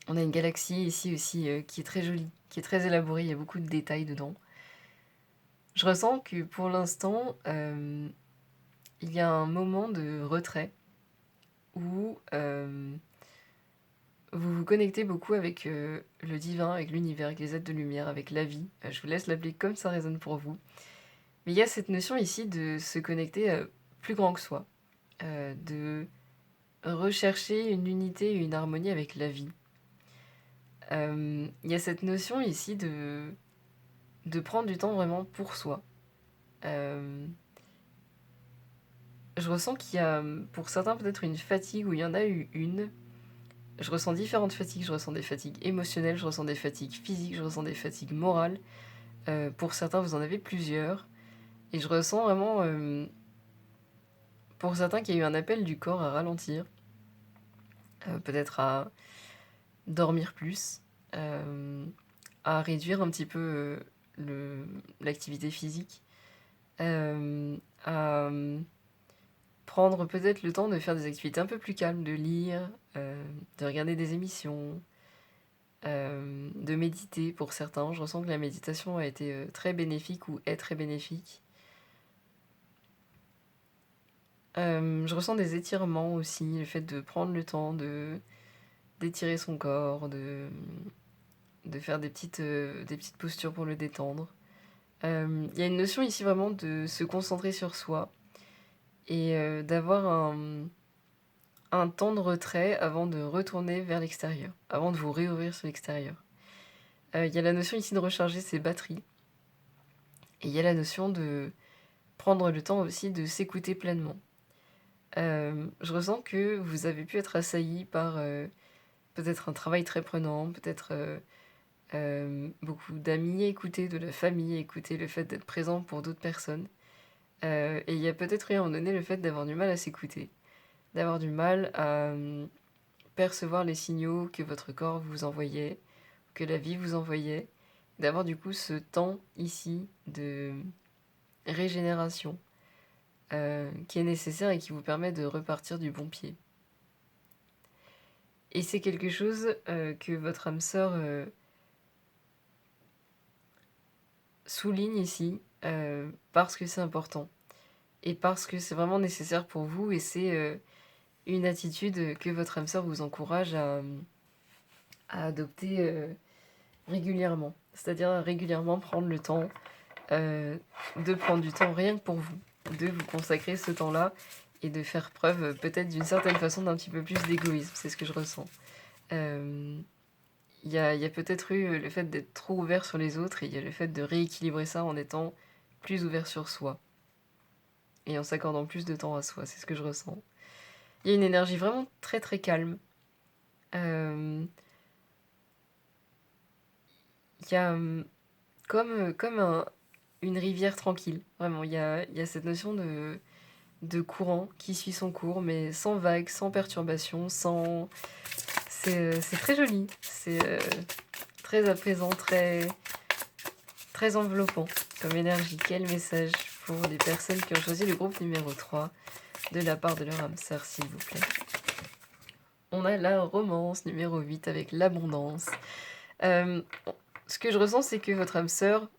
a une galaxie ici aussi qui est très jolie, qui est très élaborée, il y a beaucoup de détails dedans. Je ressens que pour l'instant, il y a un moment de retrait où vous vous connectez beaucoup avec le divin, avec l'univers, avec les êtres de lumière, avec la vie. Je vous laisse l'appeler comme ça résonne pour vous. Mais il y a cette notion ici de se connecter plus grand que soi, de rechercher une unité et une harmonie avec la vie. Il y a cette notion ici de prendre du temps vraiment pour soi. Je ressens qu'il y a pour certains peut-être une fatigue, ou il y en a eu une. Je ressens différentes fatigues, je ressens des fatigues émotionnelles, je ressens des fatigues physiques, je ressens des fatigues morales. Pour certains, vous en avez plusieurs. Et je ressens vraiment, pour certains, qu'il y a eu un appel du corps à ralentir, peut-être à dormir plus, à réduire un petit peu l'activité physique, à prendre peut-être le temps de faire des activités un peu plus calmes, de lire, de regarder des émissions, de méditer pour certains. Je ressens que la méditation a été très bénéfique ou est très bénéfique. Je ressens des étirements aussi, le fait de prendre le temps d'étirer son corps, de faire des petites postures pour le détendre. Il y a une notion ici vraiment de se concentrer sur soi et d'avoir un temps de retrait avant de retourner vers l'extérieur, avant de vous réouvrir sur l'extérieur. Il y a la notion ici de recharger ses batteries. Et il y a la notion de prendre le temps aussi de s'écouter pleinement. Je ressens que vous avez pu être assailli par peut-être un travail très prenant, peut-être beaucoup d'amis à écouter, de la famille à écouter, le fait d'être présent pour d'autres personnes. Et il y a peut-être eu à un moment donné le fait d'avoir du mal à s'écouter, d'avoir du mal à percevoir les signaux que votre corps vous envoyait, que la vie vous envoyait, d'avoir du coup ce temps ici de régénération qui est nécessaire et qui vous permet de repartir du bon pied. Et c'est quelque chose que votre âme sœur souligne ici parce que c'est important et parce que c'est vraiment nécessaire pour vous, et c'est une attitude que votre âme sœur vous encourage à adopter régulièrement. C'est-à-dire régulièrement prendre le temps de prendre du temps rien que pour vous, de vous consacrer ce temps-là et de faire preuve peut-être d'une certaine façon d'un petit peu plus d'égoïsme, c'est ce que je ressens. Il il y a peut-être eu le fait d'être trop ouvert sur les autres et il y a le fait de rééquilibrer ça en étant plus ouvert sur soi et en s'accordant plus de temps à soi, c'est ce que je ressens. Il y a une énergie vraiment très très calme. Euh, il y a comme une rivière tranquille, vraiment. Il y a cette notion de courant qui suit son cours, mais sans vagues, sans perturbations, sans... C'est très joli, c'est très apaisant, très enveloppant comme énergie. Quel message pour les personnes qui ont choisi le groupe numéro 3 de la part de leur âme sœur, s'il vous plaît. On a la romance numéro 8 avec l'abondance. Ce que je ressens, c'est que votre âme sœur,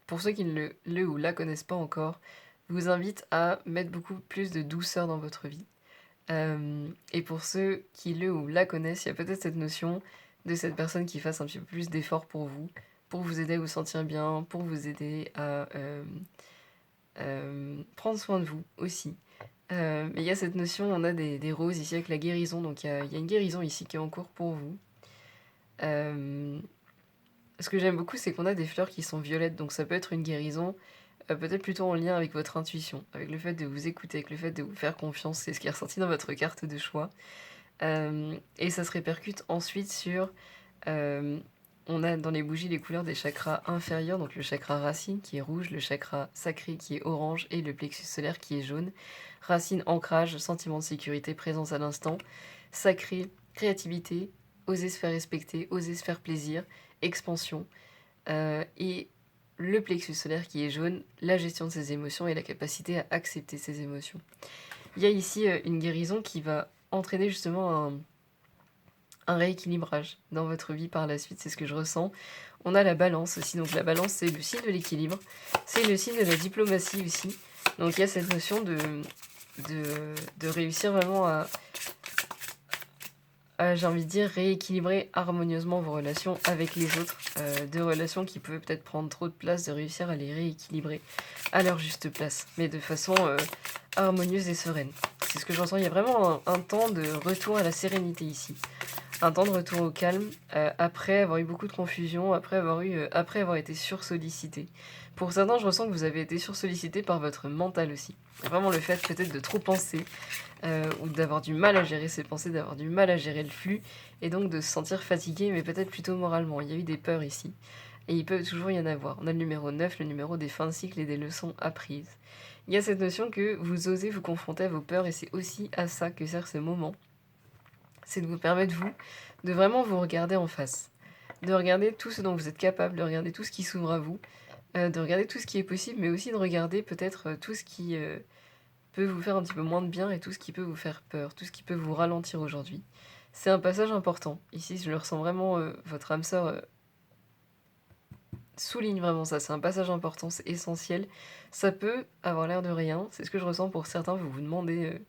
pour ceux qui ne le ou la connaissent pas encore, vous invite à mettre beaucoup plus de douceur dans votre vie. Et pour ceux qui le ou la connaissent, il y a peut-être cette notion de cette personne qui fasse un petit peu plus d'efforts pour vous aider à vous sentir bien, pour vous aider à prendre soin de vous aussi. Mais il y a cette notion, on a des roses ici avec la guérison, donc il y a une guérison ici qui est en cours pour vous. Ce que j'aime beaucoup, c'est qu'on a des fleurs qui sont violettes, donc ça peut être une guérison, peut-être plutôt en lien avec votre intuition, avec le fait de vous écouter, avec le fait de vous faire confiance, c'est ce qui est ressorti dans votre carte de choix. Et ça se répercute ensuite sur... on a dans les bougies les couleurs des chakras inférieurs, donc le chakra racine qui est rouge, le chakra sacré qui est orange et le plexus solaire qui est jaune. Racine, ancrage, sentiment de sécurité, présence à l'instant. Sacré, créativité, oser se faire respecter, oser se faire plaisir, expansion. Et le plexus solaire qui est jaune, la gestion de ses émotions et la capacité à accepter ses émotions. Il y a ici une guérison qui va entraîner justement un rééquilibrage dans votre vie par la suite, c'est ce que je ressens. On a la balance aussi, donc la balance c'est le signe de l'équilibre, c'est le signe de la diplomatie aussi. Donc il y a cette notion de réussir vraiment à, j'ai envie de dire, rééquilibrer harmonieusement vos relations avec les autres, de relations qui pouvaient peut-être prendre trop de place, de réussir à les rééquilibrer à leur juste place, mais de façon harmonieuse et sereine. C'est ce que je ressens, il y a vraiment un temps de retour à la sérénité ici. Un temps de retour au calme, après avoir eu beaucoup de confusion, après avoir été sursollicité. Pour certains, je ressens que vous avez été sursollicité par votre mental aussi. Vraiment le fait peut-être de trop penser, ou d'avoir du mal à gérer ses pensées, d'avoir du mal à gérer le flux, et donc de se sentir fatigué, mais peut-être plutôt moralement. Il y a eu des peurs ici, et il peut toujours y en avoir. On a le numéro 9, le numéro des fins de cycle et des leçons apprises. Il y a cette notion que vous osez vous confronter à vos peurs, et c'est aussi à ça que sert ce moment. C'est de vous permettre, vous, de vraiment vous regarder en face. De regarder tout ce dont vous êtes capable, de regarder tout ce qui s'ouvre à vous, de regarder tout ce qui est possible, mais aussi de regarder peut-être tout ce qui peut vous faire un petit peu moins de bien et tout ce qui peut vous faire peur, tout ce qui peut vous ralentir aujourd'hui. C'est un passage important. Ici, je le ressens vraiment, votre âme sœur souligne vraiment ça. C'est un passage important, c'est essentiel. Ça peut avoir l'air de rien, c'est ce que je ressens pour certains. Vous vous demandez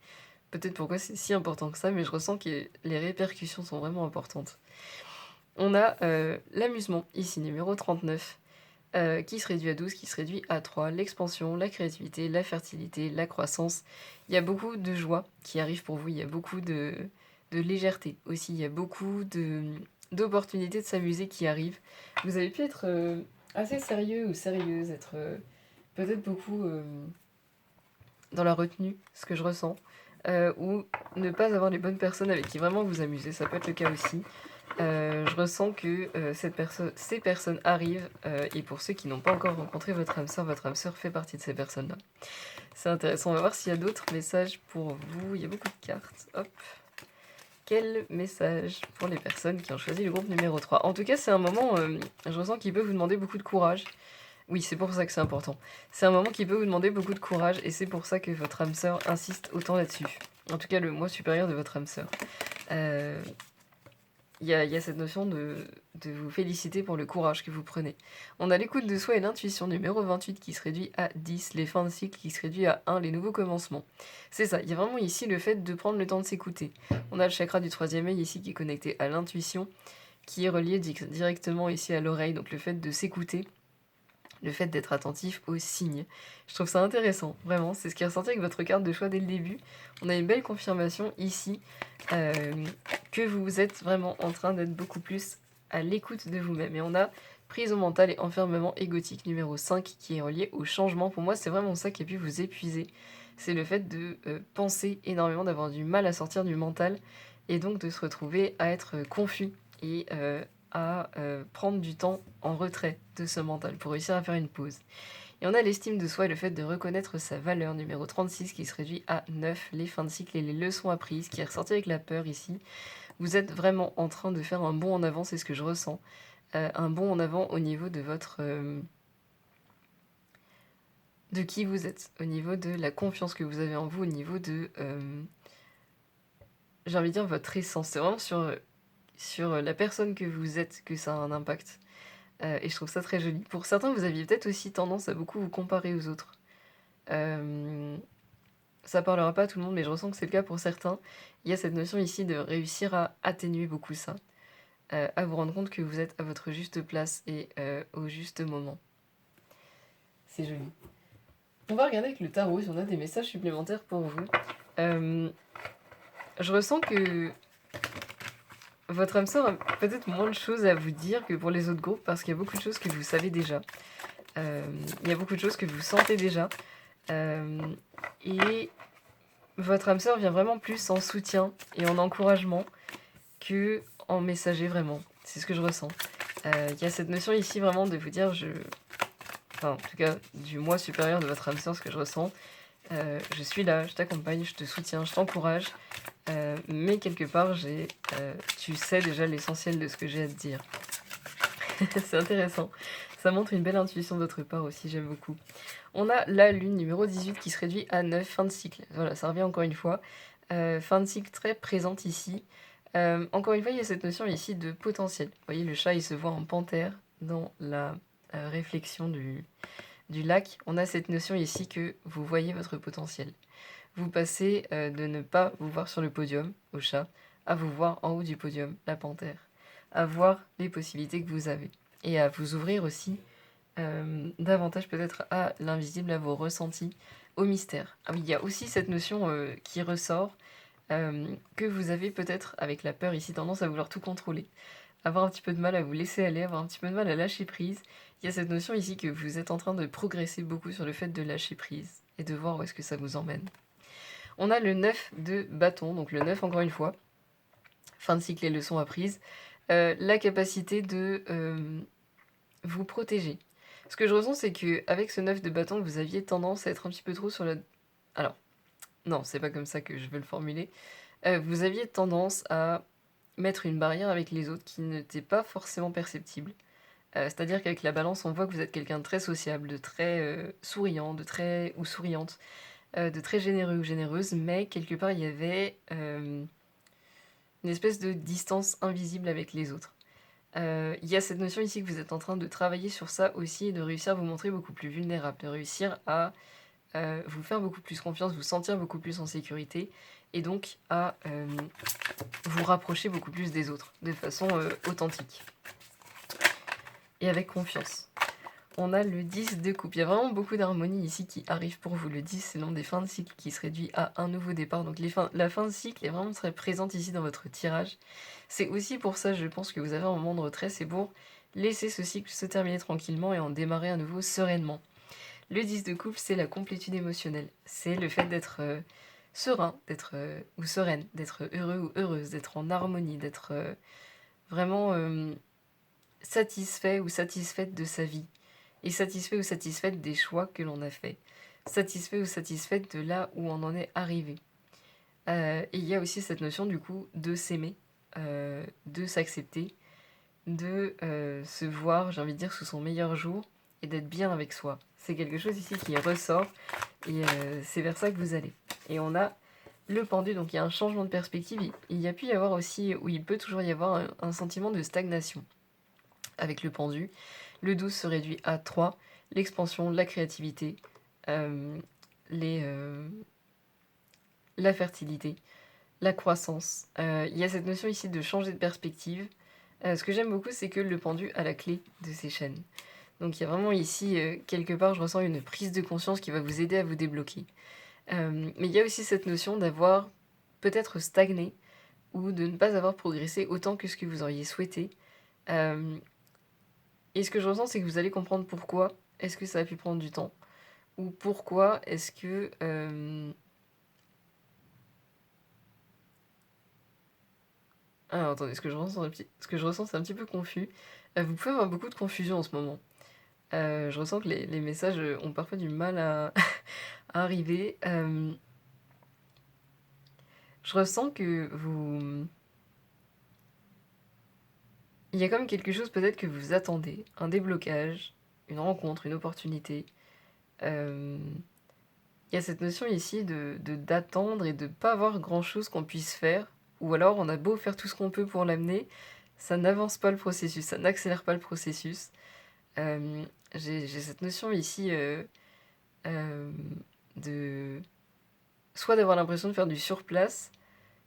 peut-être pourquoi c'est si important que ça, mais je ressens que les répercussions sont vraiment importantes. On a l'amusement, ici, numéro 39, qui se réduit à 12, qui se réduit à 3. L'expansion, la créativité, la fertilité, la croissance. Il y a beaucoup de joie qui arrive pour vous, il y a beaucoup de légèreté aussi, il y a beaucoup d'opportunités de s'amuser qui arrivent. Vous avez pu être assez sérieux ou sérieuse, être peut-être beaucoup dans la retenue, ce que je ressens. Ou ne pas avoir les bonnes personnes avec qui vraiment vous amuser, ça peut être le cas aussi. Je ressens que ces personnes arrivent, et pour ceux qui n'ont pas encore rencontré votre âme sœur fait partie de ces personnes-là. C'est intéressant, on va voir s'il y a d'autres messages pour vous. Il y a beaucoup de cartes. Hop. Quel message pour les personnes qui ont choisi le groupe numéro 3. En tout cas, c'est un moment, je ressens qu'il peut vous demander beaucoup de courage. Oui, c'est pour ça que c'est important. C'est un moment qui peut vous demander beaucoup de courage et c'est pour ça que votre âme sœur insiste autant là-dessus. En tout cas, le moi supérieur de votre âme sœur. Il y a cette notion de vous féliciter pour le courage que vous prenez. On a l'écoute de soi et l'intuition numéro 28 qui se réduit à 10, les fins de cycle qui se réduit à 1, les nouveaux commencements. C'est ça, il y a vraiment ici le fait de prendre le temps de s'écouter. On a le chakra du troisième œil ici qui est connecté à l'intuition, qui est relié directement ici à l'oreille, donc le fait de s'écouter, le fait d'être attentif aux signes. Je trouve ça intéressant, vraiment, c'est ce qui est ressorti avec votre carte de choix dès le début. On a une belle confirmation ici, que vous êtes vraiment en train d'être beaucoup plus à l'écoute de vous-même. Et on a prison mentale et enfermement égotique numéro 5 qui est relié au changement. Pour moi, c'est vraiment ça qui a pu vous épuiser. C'est le fait de penser énormément, d'avoir du mal à sortir du mental et donc de se retrouver à être confus et à prendre du temps en retrait de ce mental pour réussir à faire une pause. Et on a l'estime de soi et le fait de reconnaître sa valeur, numéro 36, qui se réduit à 9, les fins de cycle et les leçons apprises, qui est ressorti avec la peur ici. Vous êtes vraiment en train de faire un bond en avant, c'est ce que je ressens. Un bond en avant au niveau de votre... de qui vous êtes, au niveau de la confiance que vous avez en vous, au niveau de... j'ai envie de dire votre essence. C'est vraiment sur la personne que vous êtes que ça a un impact. Et je trouve ça très joli. Pour certains, vous aviez peut-être aussi tendance à beaucoup vous comparer aux autres. Ça parlera pas à tout le monde, mais je ressens que c'est le cas pour certains. Il y a cette notion ici de réussir à atténuer beaucoup ça. À vous rendre compte que vous êtes à votre juste place et au juste moment. C'est joli. On va regarder avec le tarot si on a des messages supplémentaires pour vous. Je ressens que votre âme sœur a peut-être moins de choses à vous dire que pour les autres groupes parce qu'il y a beaucoup de choses que vous savez déjà. Il y a beaucoup de choses que vous sentez déjà. Et votre âme sœur vient vraiment plus en soutien et en encouragement que en messager vraiment. C'est ce que je ressens. Il y a cette notion ici vraiment de vous dire, enfin en tout cas du moi supérieur de votre âme sœur, ce que je ressens. Je suis là, je t'accompagne, je te soutiens, je t'encourage. Mais quelque part, tu sais déjà l'essentiel de ce que j'ai à te dire. C'est intéressant. Ça montre une belle intuition de votre part aussi, j'aime beaucoup. On a la lune numéro 18 qui se réduit à 9, fin de cycle. Voilà, ça revient encore une fois. Fin de cycle très présente ici. Encore une fois, il y a cette notion ici de potentiel. Vous voyez, le chat, il se voit en panthère dans la réflexion du lac. On a cette notion ici que vous voyez votre potentiel. Vous passez de ne pas vous voir sur le podium, au chat, à vous voir en haut du podium, la panthère. À voir les possibilités que vous avez. Et à vous ouvrir aussi davantage peut-être à l'invisible, à vos ressentis, au mystère. Ah oui, il y a aussi cette notion qui ressort, que vous avez peut-être, avec la peur ici, tendance à vouloir tout contrôler. Avoir un petit peu de mal à vous laisser aller, avoir un petit peu de mal à lâcher prise. Il y a cette notion ici que vous êtes en train de progresser beaucoup sur le fait de lâcher prise et de voir où est-ce que ça vous emmène. On a le 9 de bâton, donc le 9 encore une fois, fin de cycle et leçons apprises, la capacité de vous protéger. Ce que je ressens, c'est qu'avec ce 9 de bâton, vous aviez tendance à être un petit peu trop sur la... Alors, non, c'est pas comme ça que je veux le formuler. Vous aviez tendance à mettre une barrière avec les autres qui n'était pas forcément perceptible. C'est-à-dire qu'avec la balance, on voit que vous êtes quelqu'un de très sociable, de très souriant, de très... ou souriante, de très généreux ou généreuse, mais quelque part, il y avait une espèce de distance invisible avec les autres. Il y a cette notion ici que vous êtes en train de travailler sur ça aussi et de réussir à vous montrer beaucoup plus vulnérable, de réussir à vous faire beaucoup plus confiance, vous sentir beaucoup plus en sécurité et donc à vous rapprocher beaucoup plus des autres de façon authentique et avec confiance. On a le 10 de coupe. Il y a vraiment beaucoup d'harmonie ici qui arrive pour vous. Le 10, c'est le nom des fins de cycle qui se réduit à un nouveau départ. Donc la fin de cycle est vraiment très présente ici dans votre tirage. C'est aussi pour ça, je pense, que vous avez un moment de retrait. C'est pour laisser ce cycle se terminer tranquillement et en démarrer à nouveau sereinement. Le 10 de coupe, c'est la complétude émotionnelle. C'est le fait d'être serein, d'être ou sereine, d'être heureux ou heureuse, d'être en harmonie, d'être vraiment satisfait ou satisfaite de sa vie. Et satisfait ou satisfaite des choix que l'on a faits. Satisfait ou satisfaite de là où on en est arrivé. Et il y a aussi cette notion du coup de s'aimer, de s'accepter, de se voir, j'ai envie de dire, sous son meilleur jour et d'être bien avec soi. C'est quelque chose ici qui ressort et c'est vers ça que vous allez. Et on a le pendu, donc il y a un changement de perspective. Il y a pu y avoir aussi, ou il peut toujours y avoir un sentiment de stagnation avec le pendu. Le 12 se réduit à 3, l'expansion, la créativité, la fertilité, la croissance. Il y a cette notion ici de changer de perspective. Ce que j'aime beaucoup, c'est que le pendu a la clé de ces chaînes. Donc il y a vraiment ici, quelque part, je ressens une prise de conscience qui va vous aider à vous débloquer. Mais il y a aussi cette notion d'avoir peut-être stagné ou de ne pas avoir progressé autant que ce que vous auriez souhaité. Hem et ce que je ressens, c'est que vous allez comprendre pourquoi est-ce que ça a pu prendre du temps ou pourquoi est-ce que, ah attendez, ce que je ressens, c'est un petit peu confus. Vous pouvez avoir beaucoup de confusion en ce moment. Je ressens que les messages, ont parfois du mal à à arriver. Je ressens que vous il y a comme quelque chose peut-être que vous attendez, un déblocage, une rencontre, une opportunité. Hem, il y a cette notion ici de d'attendre et de pas avoir grand-chose qu'on puisse faire, ou alors on a beau faire tout ce qu'on peut pour l'amener, ça n'avance pas le processus, ça n'accélère pas le processus. J'ai cette notion ici, hem, de soit d'avoir l'impression de faire du surplace,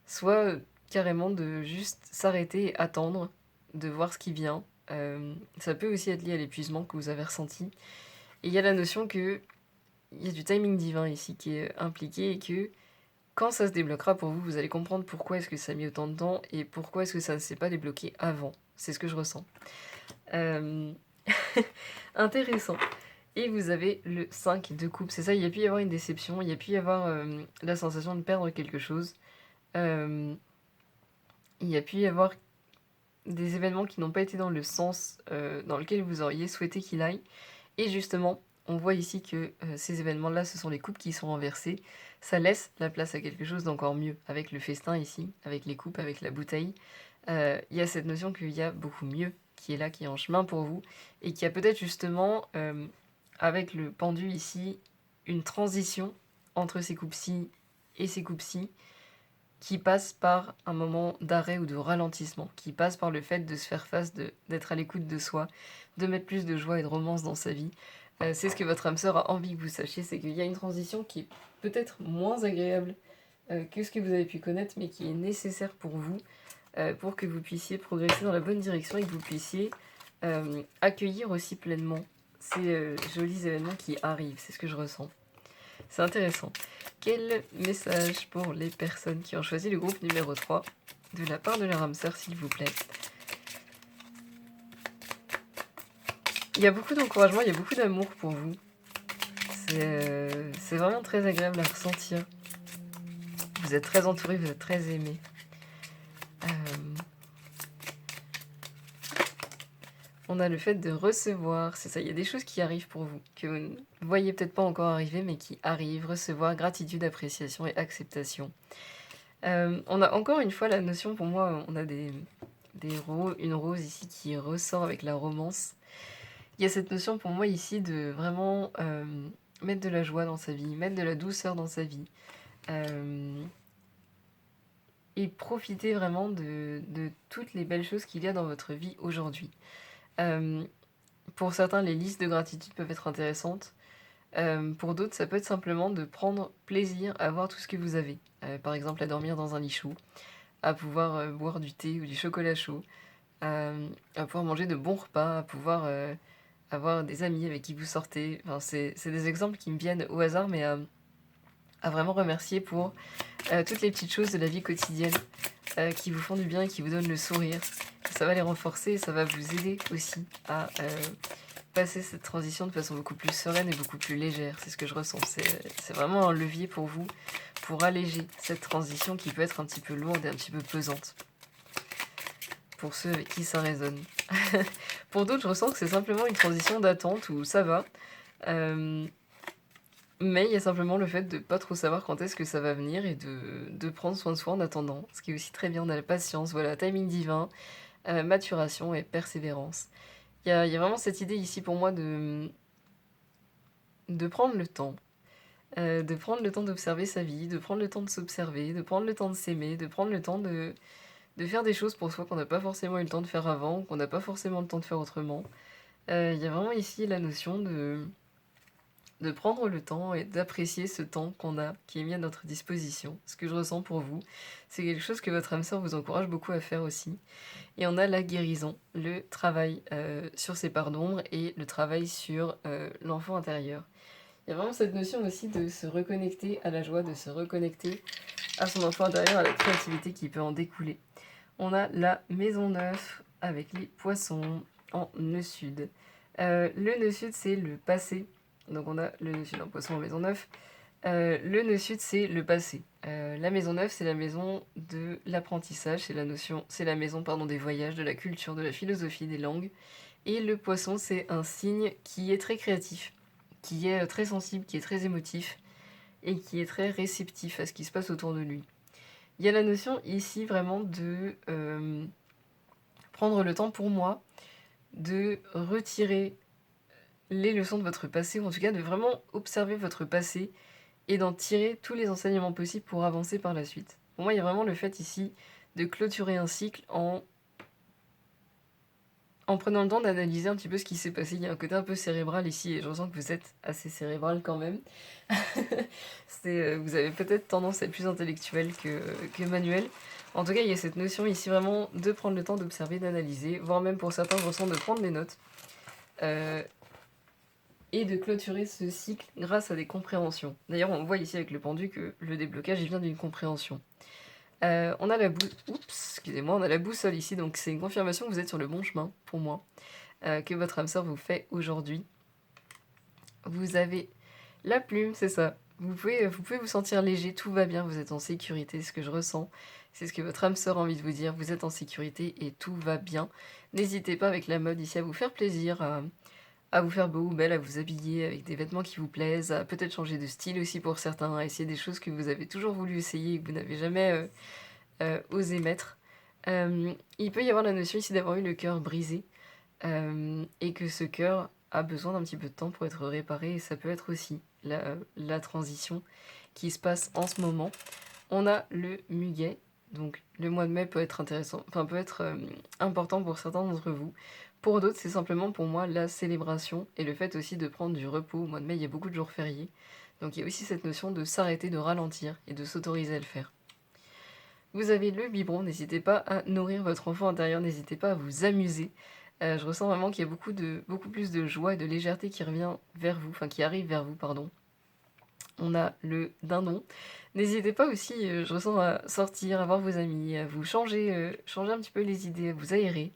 soit, carrément de juste s'arrêter et attendre, de voir ce qui vient. Ça peut aussi être lié à l'épuisement que vous avez ressenti et il y a la notion qu'il y a du timing divin ici qui est impliqué et que quand ça se débloquera pour vous, vous allez comprendre pourquoi est-ce que ça a mis autant de temps et pourquoi est-ce que ça ne s'est pas débloqué avant. C'est ce que je ressens. Hem, intéressant. Et vous avez le 5 de coupe, c'est ça, il y a pu y avoir une déception, il y a pu y avoir, la sensation de perdre quelque chose. Hem, il y a pu y avoir des événements qui n'ont pas été dans le sens, dans lequel vous auriez souhaité qu'il aille et justement, on voit ici que, ces événements-là, ce sont les coupes qui sont renversées. Ça laisse la place à quelque chose d'encore mieux avec le festin ici, avec les coupes, avec la bouteille. Il y a cette notion qu'il y a beaucoup mieux qui est là, qui est en chemin pour vous et qui a peut-être justement, avec le pendu ici, une transition entre ces coupes-ci et ces coupes-ci qui passe par un moment d'arrêt ou de ralentissement, qui passe par le fait de se faire face, d'être à l'écoute de soi, de mettre plus de joie et de romance dans sa vie. C'est ce que votre âme sœur a envie que vous sachiez, c'est qu'il y a une transition qui est peut-être moins agréable que ce que vous avez pu connaître, mais qui est nécessaire pour vous, pour que vous puissiez progresser dans la bonne direction et que vous puissiez accueillir aussi pleinement ces jolis événements qui arrivent. C'est ce que je ressens. C'est intéressant. Quel message pour les personnes qui ont choisi le groupe numéro 3 de la part de leur âme sœur, s'il vous plaît? Il y a beaucoup d'encouragement, il y a beaucoup d'amour pour vous. C'est vraiment très agréable à ressentir. Vous êtes très entouré, vous êtes très aimé. On a le fait de recevoir, c'est ça, il y a des choses qui arrivent pour vous, que vous ne voyez peut-être pas encore arriver, mais qui arrivent. Recevoir, gratitude, appréciation et acceptation. On a encore une fois la notion, pour moi, on a une rose ici qui ressort avec la romance. Il y a cette notion pour moi ici de vraiment mettre de la joie dans sa vie, mettre de la douceur dans sa vie. Et profiter vraiment de toutes les belles choses qu'il y a dans votre vie aujourd'hui. Pour certains, les listes de gratitude peuvent être intéressantes. Pour d'autres, ça peut être simplement de prendre plaisir à voir tout ce que vous avez. Par exemple, à dormir dans un lit chaud, à pouvoir boire du thé ou du chocolat chaud, à pouvoir manger de bons repas, à pouvoir avoir des amis avec qui vous sortez. Enfin, c'est des exemples qui me viennent au hasard, mais à vraiment remercier pour toutes les petites choses de la vie quotidienne qui vous font du bien et qui vous donnent le sourire. Ça va les renforcer et ça va vous aider aussi à passer cette transition de façon beaucoup plus sereine et beaucoup plus légère. C'est ce que je ressens. C'est vraiment un levier pour vous, pour alléger cette transition qui peut être un petit peu lourde et un petit peu pesante. Pour ceux avec qui ça résonne. Pour d'autres, je ressens que c'est simplement une transition d'attente où ça va. Mais il y a simplement le fait de pas trop savoir quand est-ce que ça va venir et de prendre soin de soi en attendant. Ce qui est aussi très bien, on a la patience, voilà, timing divin, maturation et persévérance. Il y a vraiment cette idée ici pour moi de prendre le temps. De prendre le temps d'observer sa vie, de prendre le temps de s'observer, de prendre le temps de s'aimer, de prendre le temps de faire des choses pour soi qu'on n'a pas forcément eu le temps de faire avant, qu'on n'a pas forcément le temps de faire autrement. Il y a vraiment ici la notion de prendre le temps et d'apprécier ce temps qu'on a, qui est mis à notre disposition. Ce que je ressens pour vous, c'est quelque chose que votre âme sœur vous encourage beaucoup à faire aussi. Et on a la guérison, le travail sur ses parts d'ombre et le travail sur l'enfant intérieur. Il y a vraiment cette notion aussi de se reconnecter à la joie, de se reconnecter à son enfant intérieur, à la créativité qui peut en découler. On a la maison 9 avec les poissons en nœud sud. Le nœud sud, c'est le passé. Donc on a le nœud sud en poisson en maison 9. Le nœud sud, c'est le passé. La maison 9, c'est la maison de l'apprentissage, c'est la maison des voyages, de la culture, de la philosophie, des langues. Et le poisson, c'est un signe qui est très créatif, qui est très sensible, qui est très émotif et qui est très réceptif à ce qui se passe autour de lui. Il y a la notion ici vraiment de prendre le temps pour moi de retirer les leçons de votre passé, ou en tout cas de vraiment observer votre passé et d'en tirer tous les enseignements possibles pour avancer par la suite. Pour moi, il y a vraiment le fait ici de clôturer un cycle en prenant le temps d'analyser un petit peu ce qui s'est passé. Il y a un côté un peu cérébral ici, et je ressens que vous êtes assez cérébral quand même. Vous avez peut-être tendance à être plus intellectuel que manuel. En tout cas, il y a cette notion ici vraiment de prendre le temps d'observer, d'analyser, voire même pour certains, je ressens de prendre des notes. Et de clôturer ce cycle grâce à des compréhensions. D'ailleurs, on voit ici avec le pendu que le déblocage, il vient d'une compréhension. On a la boussole ici, donc c'est une confirmation que vous êtes sur le bon chemin, pour moi, que votre âme sœur vous fait aujourd'hui. Vous avez la plume, c'est ça. Vous pouvez vous sentir léger, tout va bien, vous êtes en sécurité, c'est ce que je ressens. C'est ce que votre âme sœur a envie de vous dire, vous êtes en sécurité et tout va bien. N'hésitez pas avec la mode ici à vous faire plaisir, à vous faire beau ou belle, à vous habiller avec des vêtements qui vous plaisent, à peut-être changer de style aussi pour certains, à essayer des choses que vous avez toujours voulu essayer et que vous n'avez jamais osé mettre. Il peut y avoir la notion ici d'avoir eu le cœur brisé et que ce cœur a besoin d'un petit peu de temps pour être réparé, et ça peut être aussi la transition qui se passe en ce moment. On a le muguet, donc le mois de mai peut être intéressant, peut être important pour certains d'entre vous. Pour d'autres, c'est simplement pour moi la célébration et le fait aussi de prendre du repos. Au mois de mai, il y a beaucoup de jours fériés, donc il y a aussi cette notion de s'arrêter, de ralentir et de s'autoriser à le faire. Vous avez le biberon, n'hésitez pas à nourrir votre enfant intérieur, n'hésitez pas à vous amuser. Je ressens vraiment qu'il y a beaucoup plus de joie et de légèreté qui arrive vers vous, pardon. On a le dindon. N'hésitez pas aussi, je ressens, à sortir, à voir vos amis, à vous changer un petit peu les idées, à vous aérer.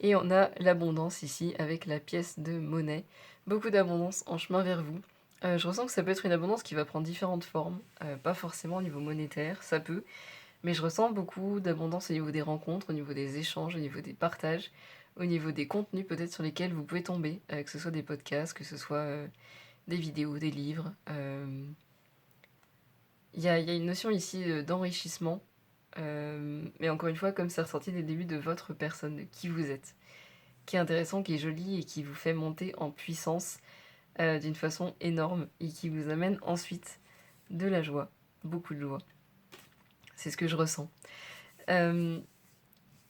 Et on a l'abondance ici avec la pièce de monnaie. Beaucoup d'abondance en chemin vers vous. Je ressens que ça peut être une abondance qui va prendre différentes formes, pas forcément au niveau monétaire, ça peut, mais je ressens beaucoup d'abondance au niveau des rencontres, au niveau des échanges, au niveau des partages, au niveau des contenus peut-être sur lesquels vous pouvez tomber, que ce soit des podcasts, que ce soit des vidéos, des livres. Il y a une notion ici d'enrichissement, mais encore une fois, comme c'est ressorti dès le début de votre personne, de qui vous êtes, qui est intéressant, qui est joli et qui vous fait monter en puissance d'une façon énorme et qui vous amène ensuite de la joie, beaucoup de joie. C'est ce que je ressens.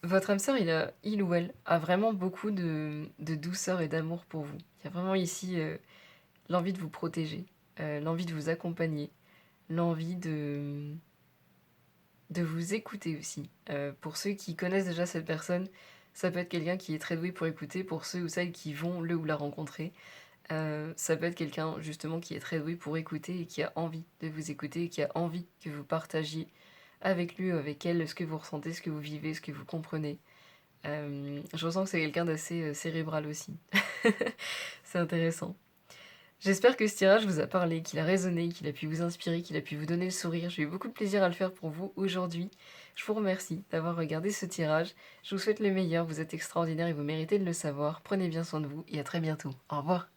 Votre âme sœur, il ou elle a vraiment beaucoup de douceur et d'amour pour vous. Il y a vraiment ici l'envie de vous protéger, l'envie de vous accompagner, l'envie de vous écouter aussi. Pour ceux qui connaissent déjà cette personne, ça peut être quelqu'un qui est très doué pour écouter. Pour ceux ou celles qui vont le ou la rencontrer, ça peut être quelqu'un justement qui est très doué pour écouter et qui a envie de vous écouter et qui a envie que vous partagiez avec lui ou avec elle ce que vous ressentez, ce que vous vivez, ce que vous comprenez. Je ressens que c'est quelqu'un d'assez cérébral aussi. C'est intéressant. J'espère que ce tirage vous a parlé, qu'il a résonné, qu'il a pu vous inspirer, qu'il a pu vous donner le sourire. J'ai eu beaucoup de plaisir à le faire pour vous aujourd'hui. Je vous remercie d'avoir regardé ce tirage. Je vous souhaite le meilleur, vous êtes extraordinaire et vous méritez de le savoir. Prenez bien soin de vous et à très bientôt. Au revoir.